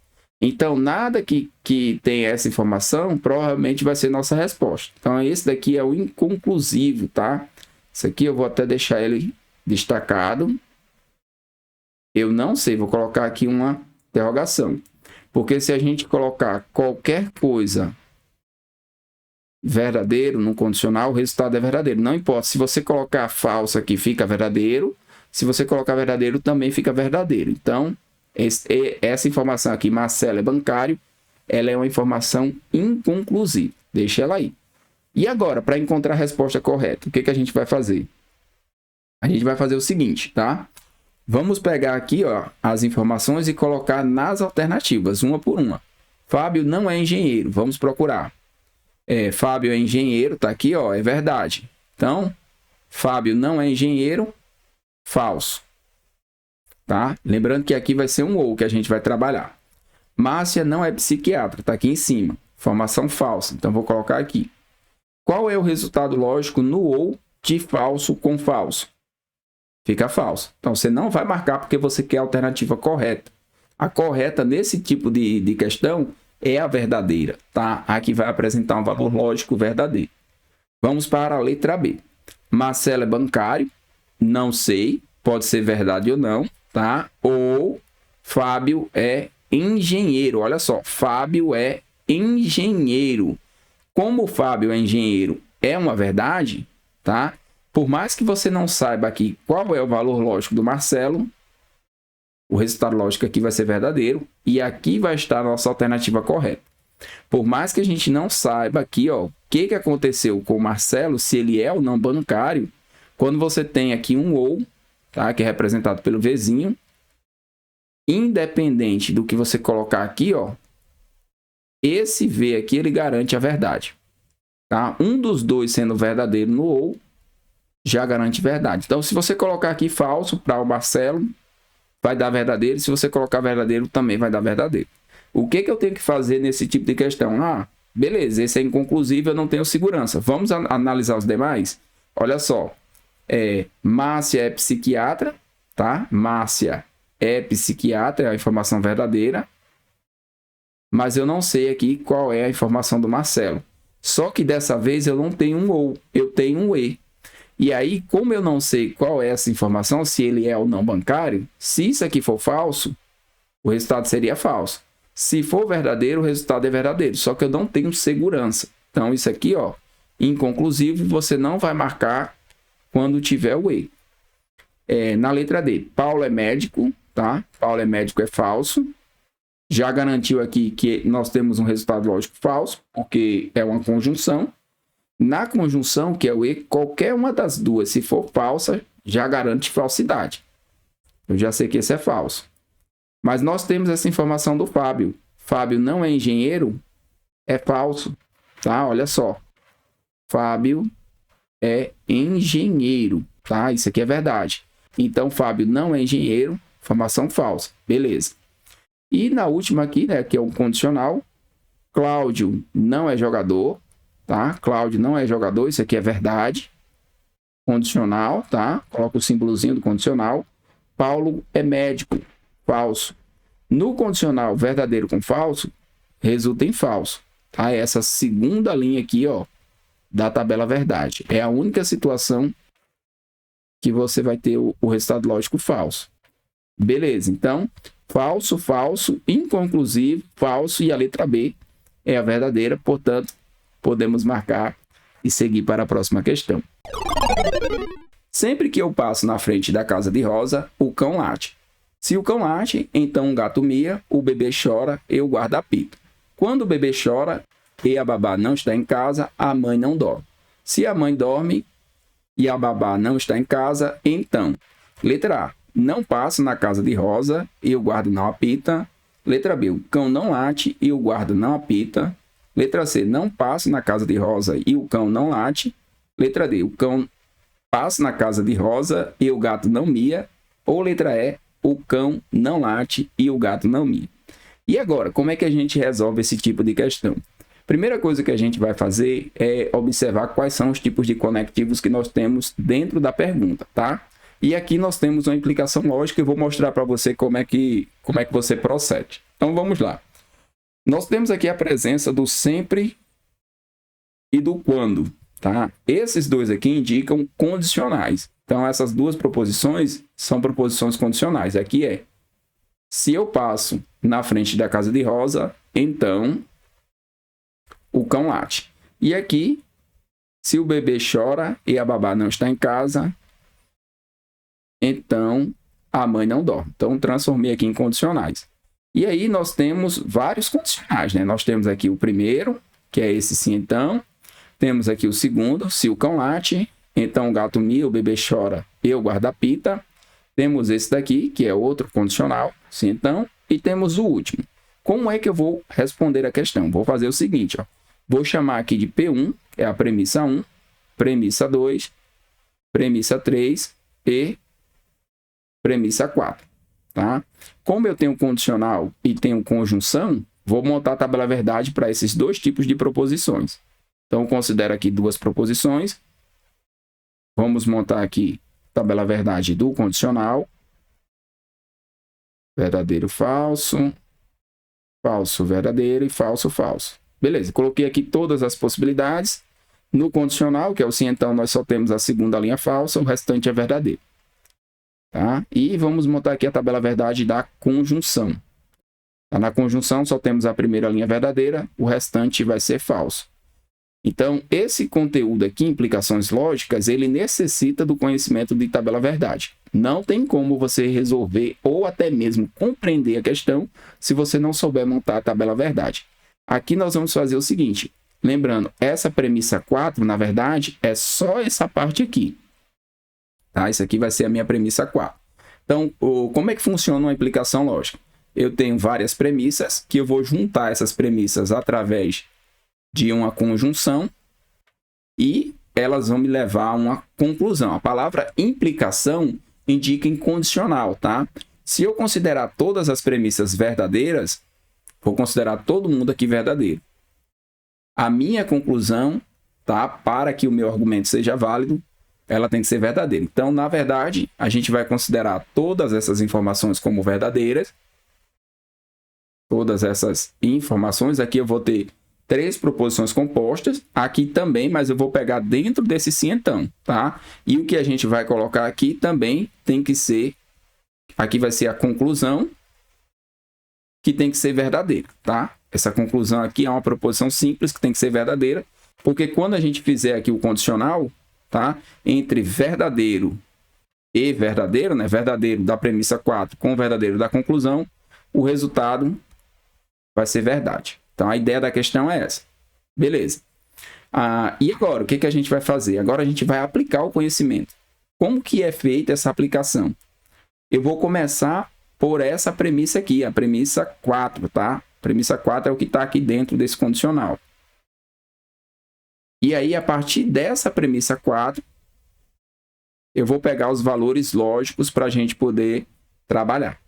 Então, nada que tem essa informação provavelmente vai ser nossa resposta. Então, esse daqui é o inconclusivo, tá? Isso aqui eu vou até deixar ele destacado. Eu não sei, vou colocar aqui uma interrogação. Porque se a gente colocar qualquer coisa verdadeiro no condicional, o resultado é verdadeiro. Não importa, se você colocar falso aqui, fica verdadeiro. Se você colocar verdadeiro, também fica verdadeiro. Então, essa informação aqui, Marcelo é bancário, ela é uma informação inconclusiva. Deixa ela aí. E agora, para encontrar a resposta correta, o que a gente vai fazer? A gente vai fazer o seguinte, tá? Vamos pegar aqui, ó, as informações e colocar nas alternativas, uma por uma. Fábio não é engenheiro, vamos procurar. Fábio é engenheiro, tá aqui, ó, é verdade. Então, Fábio não é engenheiro, falso. Tá? Lembrando que aqui vai ser um ou que a gente vai trabalhar. Márcia não é psiquiatra, tá aqui em cima. Informação falsa, então vou colocar aqui. Qual é o resultado lógico no ou de falso com falso? Fica falso. Então, você não vai marcar porque você quer a alternativa correta. A correta nesse tipo de questão é a verdadeira, tá? Aqui vai apresentar um valor lógico verdadeiro. Vamos para a letra B. Marcelo é bancário, não sei, pode ser verdade ou não, tá? Ou Fábio é engenheiro. Olha só, Fábio é engenheiro. Como o Fábio é engenheiro é uma verdade, tá? Por mais que você não saiba aqui qual é o valor lógico do Marcelo, o resultado lógico aqui vai ser verdadeiro e aqui vai estar a nossa alternativa correta. Por mais que a gente não saiba aqui, ó, o que aconteceu com o Marcelo, se ele é ou não bancário, quando você tem aqui um ou, tá, que é representado pelo Vzinho, independente do que você colocar aqui, ó, esse V aqui ele garante a verdade. Tá? Um dos dois sendo verdadeiro no ou, já garante verdade. Então, se você colocar aqui falso para o Marcelo, vai dar verdadeiro. Se você colocar verdadeiro, também vai dar verdadeiro. O que eu tenho que fazer nesse tipo de questão? Ah, beleza, esse é inconclusivo, eu não tenho segurança. Vamos analisar os demais? Olha só. Márcia é psiquiatra, tá? Márcia é psiquiatra, é a informação verdadeira. Mas eu não sei aqui qual é a informação do Marcelo. Só que dessa vez eu não tenho um ou, eu tenho um e. E aí, como eu não sei qual é essa informação, se ele é ou não bancário, se isso aqui for falso, o resultado seria falso. Se for verdadeiro, o resultado é verdadeiro. Só que eu não tenho segurança. Então, isso aqui, ó, inconclusivo, você não vai marcar quando tiver o e. Na letra D, Paulo é médico, tá? Paulo é médico é falso. Já garantiu aqui que nós temos um resultado lógico falso, porque é uma conjunção. Na conjunção, que é o e, qualquer uma das duas, se for falsa, já garante falsidade. Eu já sei que esse é falso. Mas nós temos essa informação do Fábio. Fábio não é engenheiro, é falso. Tá? Olha só. Fábio é engenheiro. Tá? Isso aqui é verdade. Então, Fábio não é engenheiro, informação falsa. Beleza. E na última aqui, né, que é o condicional, Cláudio não é jogador. Tá? Cláudio não é jogador, isso aqui é verdade. Condicional, tá? Coloca o símbolozinho do condicional. Paulo é médico, falso. No condicional verdadeiro com falso, resulta em falso. Tá? Essa segunda linha aqui, ó, da tabela verdade. É a única situação que você vai ter o resultado lógico falso. Beleza, então, falso, falso, inconclusivo, falso e a letra B é a verdadeira, portanto, podemos marcar e seguir para a próxima questão. Sempre que eu passo na frente da casa de Rosa, o cão late. Se o cão late, então o gato mia, o bebê chora e o guarda apita. Quando o bebê chora e a babá não está em casa, a mãe não dorme. Se a mãe dorme e a babá não está em casa, então, letra A, não passo na casa de Rosa e o guarda não apita. Letra B, o cão não late e o guarda não apita. Letra C, não passo na casa de Rosa e o cão não late. Letra D, o cão passa na casa de Rosa e o gato não mia. Ou letra E, o cão não late e o gato não mia. E agora, como é que a gente resolve esse tipo de questão? Primeira coisa que a gente vai fazer é observar quais são os tipos de conectivos que nós temos dentro da pergunta, tá? E aqui nós temos uma implicação lógica e eu vou mostrar para você como é que você procede. Então, vamos lá. Nós temos aqui a presença do sempre e do quando, tá? Esses dois aqui indicam condicionais. Então, essas duas proposições são proposições condicionais. Aqui é: se eu passo na frente da casa de Rosa, então o cão late. E aqui, se o bebê chora e a babá não está em casa, então a mãe não dorme. Então, transformei aqui em condicionais. E aí, nós temos vários condicionais, né? Nós temos aqui o primeiro, que é esse sim, então. Temos aqui o segundo, se o cão late, então o gato mia, o bebê chora, eu guardo a pita. Temos esse daqui, que é outro condicional, sim, então. E temos o último. Como é que eu vou responder a questão? Vou fazer o seguinte, ó. Vou chamar aqui de P1, que é a premissa 1, premissa 2, premissa 3 e premissa 4. Tá? Como eu tenho condicional e tenho conjunção, vou montar a tabela verdade para esses dois tipos de proposições. Então, eu considero aqui duas proposições. Vamos montar aqui a tabela verdade do condicional. Verdadeiro, falso. Falso, verdadeiro e falso, falso. Beleza, coloquei aqui todas as possibilidades. No condicional, que é o sim, então, nós só temos a segunda linha falsa, o restante é verdadeiro. Tá? E vamos montar aqui a tabela verdade da conjunção. Tá? Na conjunção, só temos a primeira linha verdadeira, o restante vai ser falso. Então, esse conteúdo aqui, implicações lógicas, ele necessita do conhecimento de tabela verdade. Não tem como você resolver ou até mesmo compreender a questão se você não souber montar a tabela verdade. Aqui nós vamos fazer o seguinte, lembrando, essa premissa 4, na verdade, é só essa parte aqui. Tá? Isso aqui vai ser a minha premissa 4. Então, como é que funciona uma implicação lógica? Eu tenho várias premissas, que eu vou juntar essas premissas através de uma conjunção e elas vão me levar a uma conclusão. A palavra implicação indica incondicional, tá? Se eu considerar todas as premissas verdadeiras, vou considerar todo mundo aqui verdadeiro. A minha conclusão, tá? Para que o meu argumento seja válido, ela tem que ser verdadeira. Então, na verdade, a gente vai considerar todas essas informações como verdadeiras. Todas essas informações, aqui eu vou ter 3 proposições compostas, aqui também, mas eu vou pegar dentro desse sim então, tá? E o que a gente vai colocar aqui também tem que ser, aqui vai ser a conclusão, que tem que ser verdadeira, tá? Essa conclusão aqui é uma proposição simples que tem que ser verdadeira, porque quando a gente fizer aqui o condicional, tá? Entre verdadeiro e verdadeiro, né? Verdadeiro da premissa 4 com verdadeiro da conclusão, o resultado vai ser verdade. Então, a ideia da questão é essa. Beleza. E agora, o que a gente vai fazer? Agora a gente vai aplicar o conhecimento. Como que é feita essa aplicação? Eu vou começar por essa premissa aqui, a premissa 4, tá? A premissa 4 é o que está aqui dentro desse condicional. E aí, a partir dessa premissa 4, eu vou pegar os valores lógicos para a gente poder trabalhar.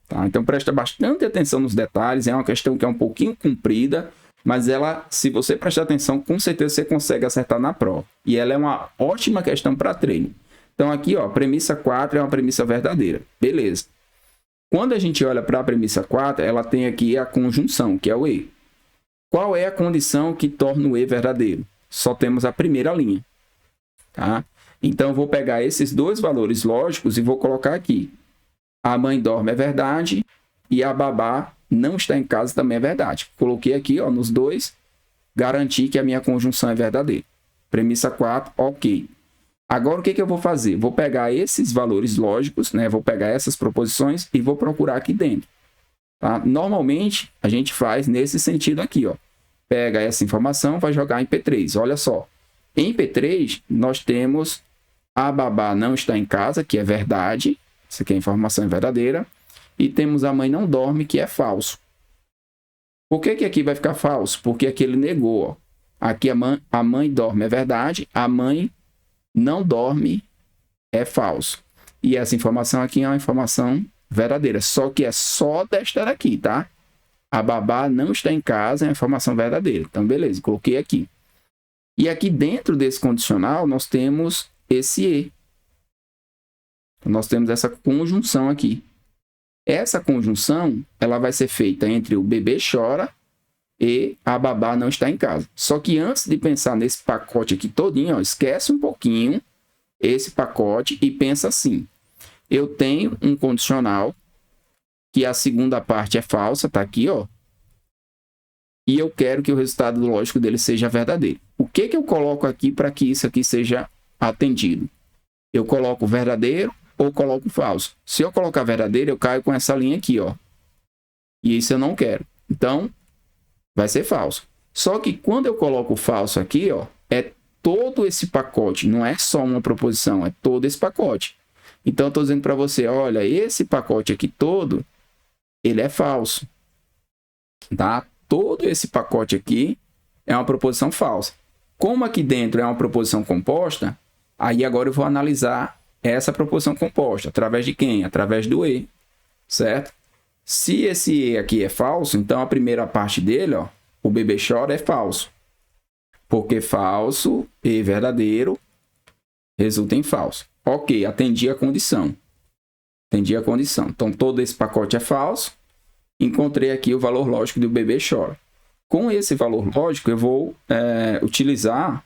Tá? Então, presta bastante atenção nos detalhes. É uma questão que é um pouquinho comprida, mas ela, se você prestar atenção, com certeza você consegue acertar na prova. E ela é uma ótima questão para treino. Então, aqui, ó, premissa 4 é uma premissa verdadeira. Beleza. Quando a gente olha para a premissa 4, ela tem aqui a conjunção, que é o E. Qual é a condição que torna o E verdadeiro? Só temos a primeira linha. Tá? Então, eu vou pegar esses dois valores lógicos e vou colocar aqui. A mãe dorme é verdade e a babá não está em casa também é verdade. Coloquei aqui, ó, nos dois, garanti que a minha conjunção é verdadeira. Premissa 4, ok. Agora, o que eu vou fazer? Vou pegar esses valores lógicos, né? Vou pegar essas proposições e vou procurar aqui dentro. Tá? Normalmente, a gente faz nesse sentido aqui, ó. Pega essa informação, vai jogar em P3. Olha só. Em P3, nós temos a babá não está em casa, que é verdade. Isso aqui é a informação verdadeira. E temos a mãe não dorme, que é falso. Por que aqui vai ficar falso? Porque aqui ele negou. Ó. Aqui a mãe dorme é verdade, a mãe não dorme é falso. E essa informação aqui é uma informação verdadeira. Só que é só desta daqui, tá? A babá não está em casa é uma informação verdadeira. Então, beleza, coloquei aqui. E aqui dentro desse condicional, nós temos esse E. Nós temos essa conjunção aqui. Essa conjunção, ela vai ser feita entre o bebê chora e a babá não está em casa. Só que antes de pensar nesse pacote aqui todinho, ó, esquece um pouquinho esse pacote e pensa assim. Eu tenho um condicional que a segunda parte é falsa, tá aqui, ó. E eu quero que o resultado lógico dele seja verdadeiro. O que eu coloco aqui para que isso aqui seja atendido? Eu coloco verdadeiro ou coloco falso? Se eu colocar verdadeiro, eu caio com essa linha aqui, ó. E isso eu não quero. Então, vai ser falso. Só que quando eu coloco falso aqui, ó, é todo esse pacote, não é só uma proposição, é todo esse pacote. Então, eu estou dizendo para você, olha, esse pacote aqui todo, ele é falso. Tá? Todo esse pacote aqui é uma proposição falsa. Como aqui dentro é uma proposição composta, aí agora eu vou analisar essa proposição composta. Através de quem? Através do E, certo? Se esse E aqui é falso, então a primeira parte dele, ó, o bebê chora, é falso. Porque falso e verdadeiro resulta em falso. Ok, atendi a condição. Atendi a condição. Então, todo esse pacote é falso. Encontrei aqui o valor lógico do bebê chora. Com esse valor lógico, eu vou utilizar,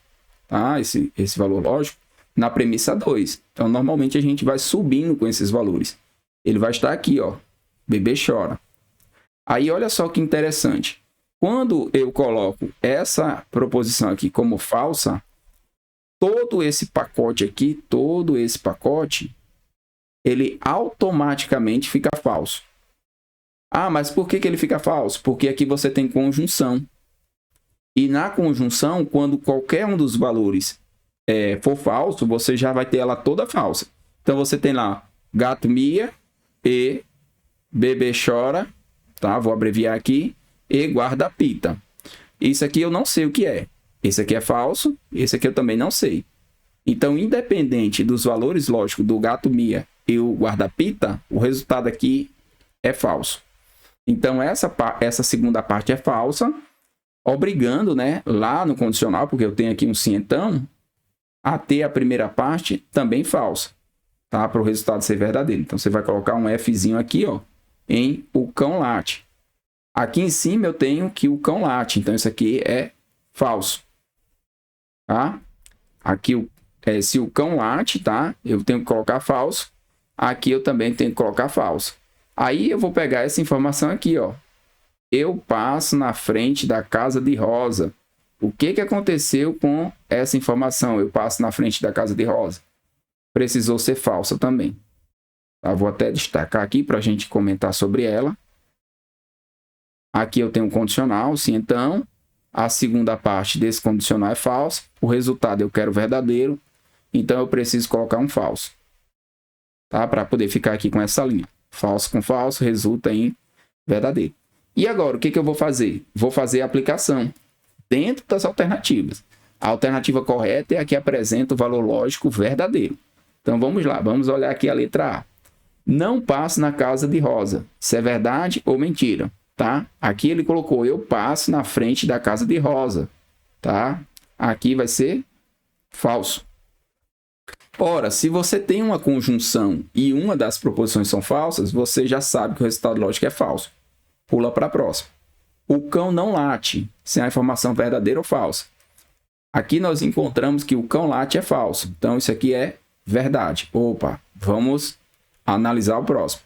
tá, esse valor lógico na premissa 2. Então, normalmente, a gente vai subindo com esses valores. Ele vai estar aqui, ó, bebê chora. Aí, olha só que interessante. Quando eu coloco essa proposição aqui como falsa, todo esse pacote aqui, ele automaticamente fica falso. Ah, mas por que ele fica falso? Porque aqui você tem conjunção. E na conjunção, quando qualquer um dos valores for falso, você já vai ter ela toda falsa. Então, você tem lá gato mia e bebê chora, tá? Vou abreviar aqui, e guarda pita. Isso aqui eu não sei o que é. Esse aqui é falso, esse aqui eu também não sei. Então, independente dos valores lógicos do gato mia e o guarda-pita, o resultado aqui é falso. Então, essa segunda parte é falsa, obrigando, né, lá no condicional, porque eu tenho aqui um sim então, a ter a primeira parte também falsa, tá? Para o resultado ser verdadeiro. Então, você vai colocar um Fzinho aqui, ó, em o cão late. Aqui em cima eu tenho que o cão late, então isso aqui é falso, tá? Aqui, se o cão late, tá? Eu tenho que colocar falso. Aqui eu também tenho que colocar falso. Aí eu vou pegar essa informação aqui, ó. Eu passo na frente da casa de Rosa. O que aconteceu com essa informação? Eu passo na frente da casa de Rosa. Precisou ser falsa também. Tá? Vou até destacar aqui para a gente comentar sobre ela. Aqui eu tenho um condicional, sim, então. A segunda parte desse condicional é falso. O resultado eu quero verdadeiro. Então, eu preciso colocar um falso. Tá? Para poder ficar aqui com essa linha. Falso com falso resulta em verdadeiro. E agora, o que eu vou fazer? Vou fazer a aplicação dentro das alternativas. A alternativa correta é a que apresenta o valor lógico verdadeiro. Então, vamos lá. Vamos olhar aqui a letra A. Não passo na casa de Rosa. Isso é verdade ou mentira? Tá? Aqui ele colocou, eu passo na frente da casa de Rosa. Tá? Aqui vai ser falso. Ora, se você tem uma conjunção e uma das proposições são falsas, você já sabe que o resultado lógico é falso. Pula para a próxima. O cão não late, se é a informação verdadeira ou falsa. Aqui nós encontramos que o cão late é falso. Então, isso aqui é verdade. Opa, vamos analisar o próximo.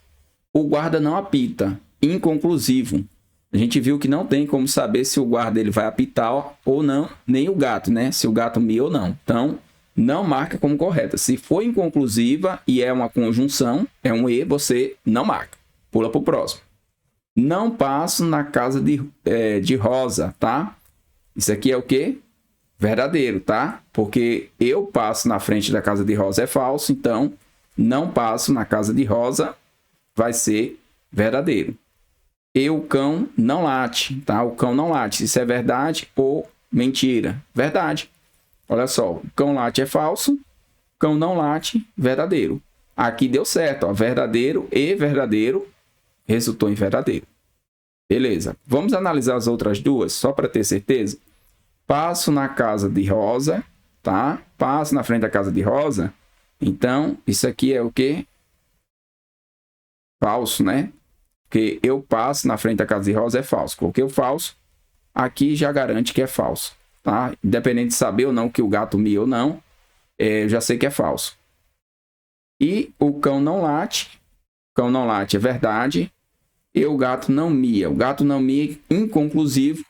O guarda não apita, inconclusivo. A gente viu que não tem como saber se o guarda ele vai apitar ou não, nem o gato, né? Se o gato mia ou não. Então, não marca como correta. Se for inconclusiva e é uma conjunção, é um E, você não marca. Pula para o próximo. Não passo na casa de Rosa, tá? Isso aqui é o quê? Verdadeiro, tá? Porque eu passo na frente da casa de Rosa é falso, então não passo na casa de Rosa vai ser verdadeiro. E o cão não late, tá? O cão não late. Isso é verdade ou mentira? Verdade. Olha só, o cão late é falso, cão não late, verdadeiro. Aqui deu certo, ó, verdadeiro e verdadeiro resultou em verdadeiro. Beleza, vamos analisar as outras duas, só para ter certeza. Passo na casa de Rosa, tá? Passo na frente da casa de Rosa. Então, isso aqui é o quê? Falso, né? Porque eu passo na frente da casa de Rosa é falso. Coloquei o falso. aqui já garante que é falso, tá? Independente de saber ou não que o gato mia ou não, eu já sei que é falso. E o cão não late é verdade, e o gato não mia. O gato não mia, inconclusivo,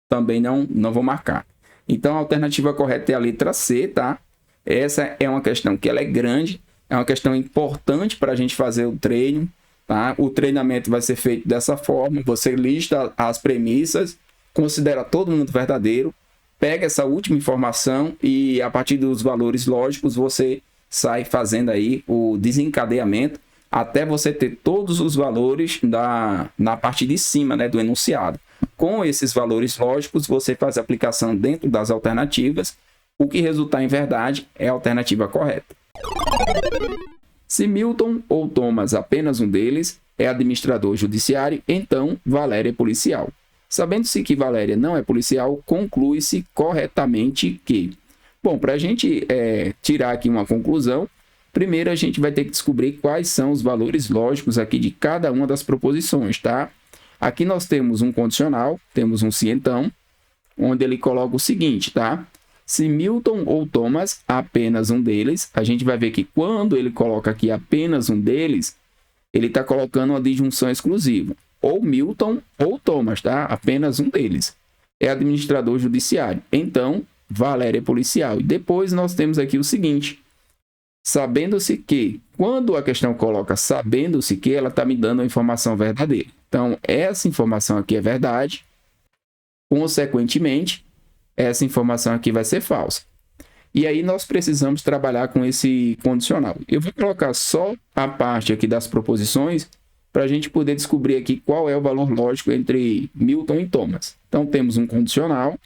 também não vou marcar. Então, a alternativa correta é a letra C, tá? Essa é uma questão que ela é grande, é uma questão importante para a gente fazer o treino, tá? O treinamento vai ser feito dessa forma, você lista as premissas, considera todo mundo verdadeiro, pega essa última informação e, a partir dos valores lógicos, você sai fazendo aí o desencadeamento até você ter todos os valores na parte de cima, né, do enunciado. Com esses valores lógicos, você faz a aplicação dentro das alternativas. O que resultar em verdade é a alternativa correta. Se Milton ou Thomas, apenas um deles, é administrador judiciário, então Valéria é policial. Sabendo-se que Valéria não é policial, conclui-se corretamente que... Bom, para a gente tirar aqui uma conclusão, primeiro a gente vai ter que descobrir quais são os valores lógicos aqui de cada uma das proposições, tá? Aqui nós temos um condicional, temos um se então, onde ele coloca o seguinte, tá? Se Milton ou Thomas, apenas um deles, a gente vai ver que quando ele coloca aqui apenas um deles, ele está colocando uma disjunção exclusiva. Ou Milton ou Thomas, tá? Apenas um deles. É administrador judiciário. Então, Valéria é policial. E depois nós temos aqui o seguinte. Sabendo-se que, quando a questão coloca sabendo-se que, ela está me dando a informação verdadeira. Então, essa informação aqui é verdade. Consequentemente, essa informação aqui vai ser falsa. E aí nós precisamos trabalhar com esse condicional. Eu vou colocar só a parte aqui das proposições para a gente poder descobrir aqui qual é o valor lógico entre Milton e Thomas. Então, temos um condicional.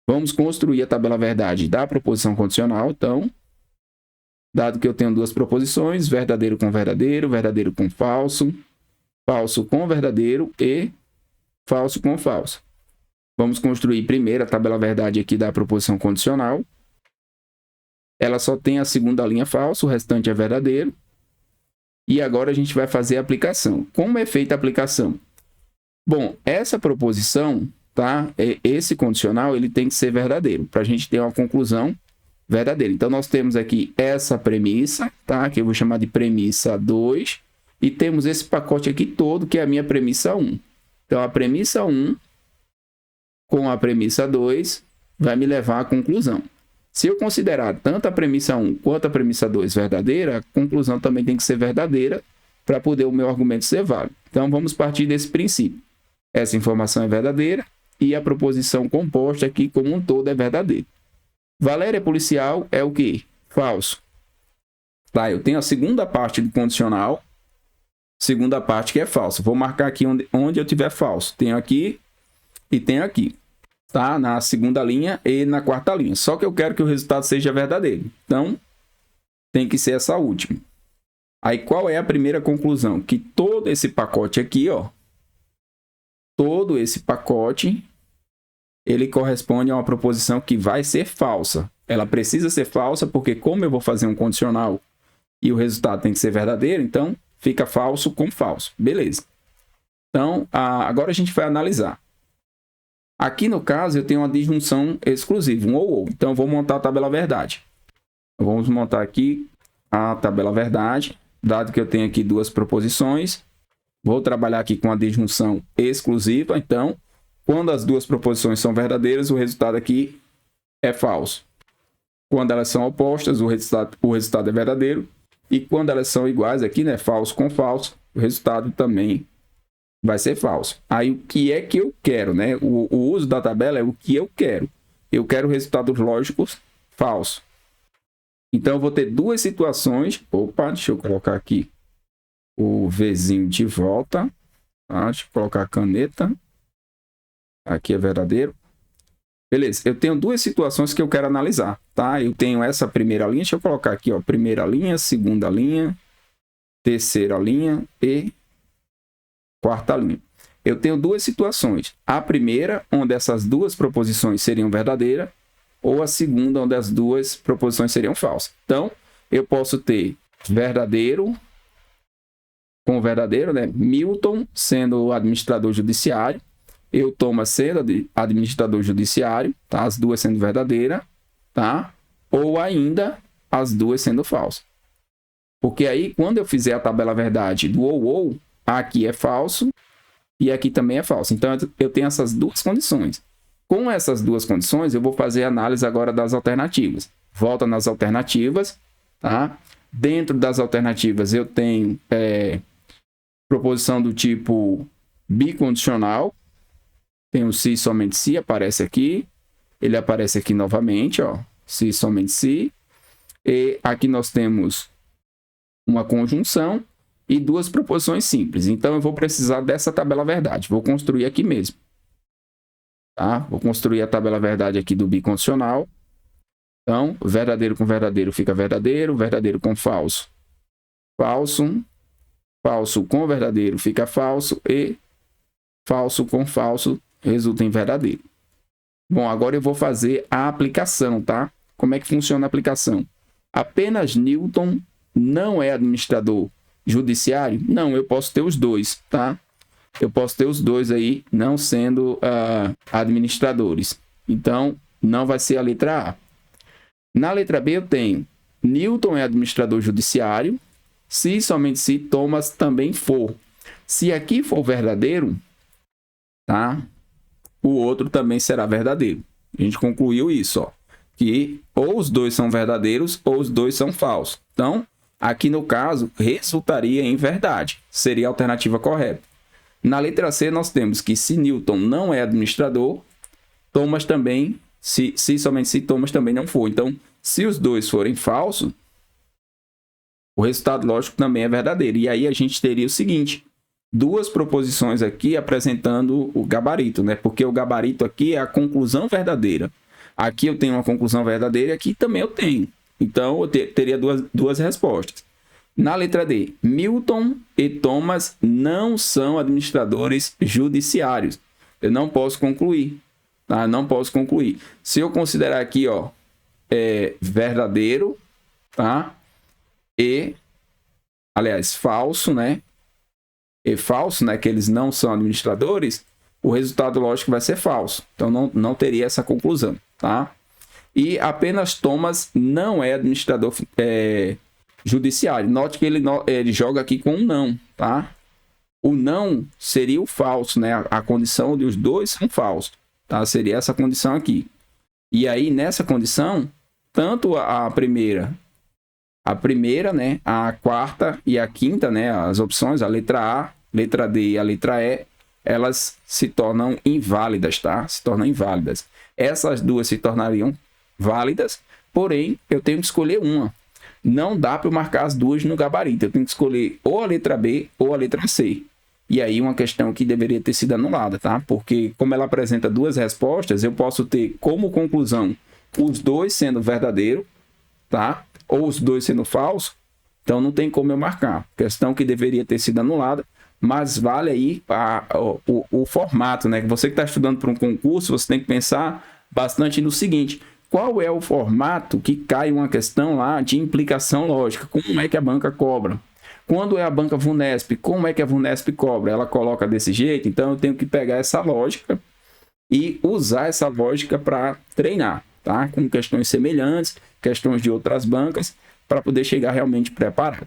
Vamos construir a tabela verdade da proposição condicional. Então, dado que eu tenho duas proposições, verdadeiro com falso, falso com verdadeiro e falso com falso. Vamos construir primeiro a tabela verdade aqui da proposição condicional. Ela só tem a segunda linha falso, o restante é verdadeiro. E agora a gente vai fazer a aplicação. Como é feita a aplicação? Bom, essa proposição, tá? Esse condicional, ele tem que ser verdadeiro, para a gente ter uma conclusão verdadeira. Então, nós temos aqui essa premissa, tá? Que eu vou chamar de premissa 2. E temos esse pacote aqui todo, que é a minha premissa 1. Então, a premissa 1 com a premissa 2 vai me levar à conclusão. Se eu considerar tanto a premissa 1 quanto a premissa 2 verdadeira, a conclusão também tem que ser verdadeira para poder o meu argumento ser válido. Então, vamos partir desse princípio. Essa informação é verdadeira e a proposição composta aqui como um todo é verdadeira. Valéria policial é o quê? Falso. Tá, eu tenho a segunda parte do condicional, segunda parte que é falso. Vou marcar aqui onde eu tiver falso. Tenho aqui e tenho aqui. Tá? Na segunda linha e na quarta linha. Só que eu quero que o resultado seja verdadeiro. Então, tem que ser essa última. Aí, qual é a primeira conclusão? Que todo esse pacote aqui, ó, todo esse pacote, ele corresponde a uma proposição que vai ser falsa. Ela precisa ser falsa porque, como eu vou fazer um condicional e o resultado tem que ser verdadeiro, então fica falso com falso. Beleza. Então, agora a gente vai analisar. Aqui, no caso, eu tenho uma disjunção exclusiva, um ou. Então, eu vou montar a tabela verdade. Vamos montar aqui a tabela verdade, dado que eu tenho aqui duas proposições. Vou trabalhar aqui com a disjunção exclusiva. Então, quando as duas proposições são verdadeiras, o resultado aqui é falso. Quando elas são opostas, o resultado é verdadeiro. E quando elas são iguais aqui, né, falso com falso, o resultado também vai ser falso. Aí, o que é que eu quero, né? O uso da tabela é o que eu quero. Eu quero resultados lógicos falsos. Então, eu vou ter duas situações. Opa, deixa eu colocar aqui o Vzinho de volta. Tá? Deixa eu colocar a caneta. Aqui é verdadeiro. Beleza, eu tenho duas situações que eu quero analisar, tá? Eu tenho essa primeira linha, deixa eu colocar aqui, ó, primeira linha, segunda linha, terceira linha e quarta linha. Eu tenho duas situações. A primeira, onde essas duas proposições seriam verdadeiras, ou a segunda, onde as duas proposições seriam falsas. Então, eu posso ter verdadeiro com verdadeiro, né? Milton sendo o administrador judiciário. eu Thomas sendo administrador judiciário, tá? As duas sendo verdadeira, tá? Ou ainda as duas sendo falsas. Porque aí, quando eu fizer a tabela verdade do ou, aqui é falso e aqui também é falso. Então, eu tenho essas duas condições. Com essas duas condições, eu vou fazer a análise agora das alternativas. Volta nas alternativas, tá? Dentro das alternativas, eu tenho proposição do tipo bicondicional. Tem o se, somente se, aparece aqui. Ele aparece aqui novamente, ó. Se, somente se. E aqui nós temos uma conjunção e duas proposições simples. Então, eu vou precisar dessa tabela verdade. Vou construir aqui mesmo. Tá? Vou construir a tabela verdade aqui do bicondicional. Então, verdadeiro com verdadeiro fica verdadeiro. Verdadeiro com falso, falso. Falso com verdadeiro fica falso. E falso com falso resulta em verdadeiro. Bom, agora eu vou fazer a aplicação, tá? Como é que funciona a aplicação? Apenas Newton não é administrador judiciário? Não, eu posso ter os dois, tá? Eu posso ter os dois aí não sendo administradores. Então, não vai ser a letra A. Na letra B eu tenho Newton é administrador judiciário, se somente se Thomas também for. Se aqui for verdadeiro, tá? O outro também será verdadeiro. A gente concluiu isso, ó, que ou os dois são verdadeiros ou os dois são falsos. Então, aqui no caso, resultaria em verdade. Seria a alternativa correta. Na letra C, nós temos que se Newton não é administrador, Thomas também, se somente se Thomas também não for. Então, se os dois forem falsos, o resultado lógico também é verdadeiro. E aí a gente teria o seguinte, duas proposições aqui apresentando o gabarito, né? Porque o gabarito aqui é a conclusão verdadeira. Aqui eu tenho uma conclusão verdadeira e aqui também eu tenho. Então, eu teria duas respostas. Na letra D, Milton e Thomas não são administradores judiciários. Eu não posso concluir, tá? Não posso concluir. Se eu considerar aqui, ó, verdadeiro, tá? E, aliás, falso, né? E falso, né? Que eles não são administradores, o resultado lógico vai ser falso. Então, não teria essa conclusão, tá? E apenas Thomas não é administrador judiciário. Note que ele joga aqui com um não, tá? O não seria o falso, né? A condição de os dois são falsos, tá? Seria essa condição aqui. E aí, nessa condição, tanto a primeira, né? A quarta e a quinta, né? As opções, a letra A, letra D e a letra E, elas se tornam inválidas, tá? Se tornam inválidas. Essas duas se tornariam válidas, porém, eu tenho que escolher uma. Não dá para eu marcar as duas no gabarito. Eu tenho que escolher ou a letra B ou a letra C. E aí uma questão que deveria ter sido anulada, tá? Porque como ela apresenta duas respostas, eu posso ter como conclusão os dois sendo verdadeiro, tá? Ou os dois sendo falso. Então não tem como eu marcar. Questão que deveria ter sido anulada, mas vale aí o formato, né? Você que está estudando para um concurso, você tem que pensar bastante no seguinte: qual é o formato que cai uma questão lá de implicação lógica? Como é que a banca cobra? Quando é a banca VUNESP, como é que a VUNESP cobra? Ela coloca desse jeito, então eu tenho que pegar essa lógica e usar essa lógica para treinar, tá? Com questões semelhantes, questões de outras bancas, para poder chegar realmente preparado.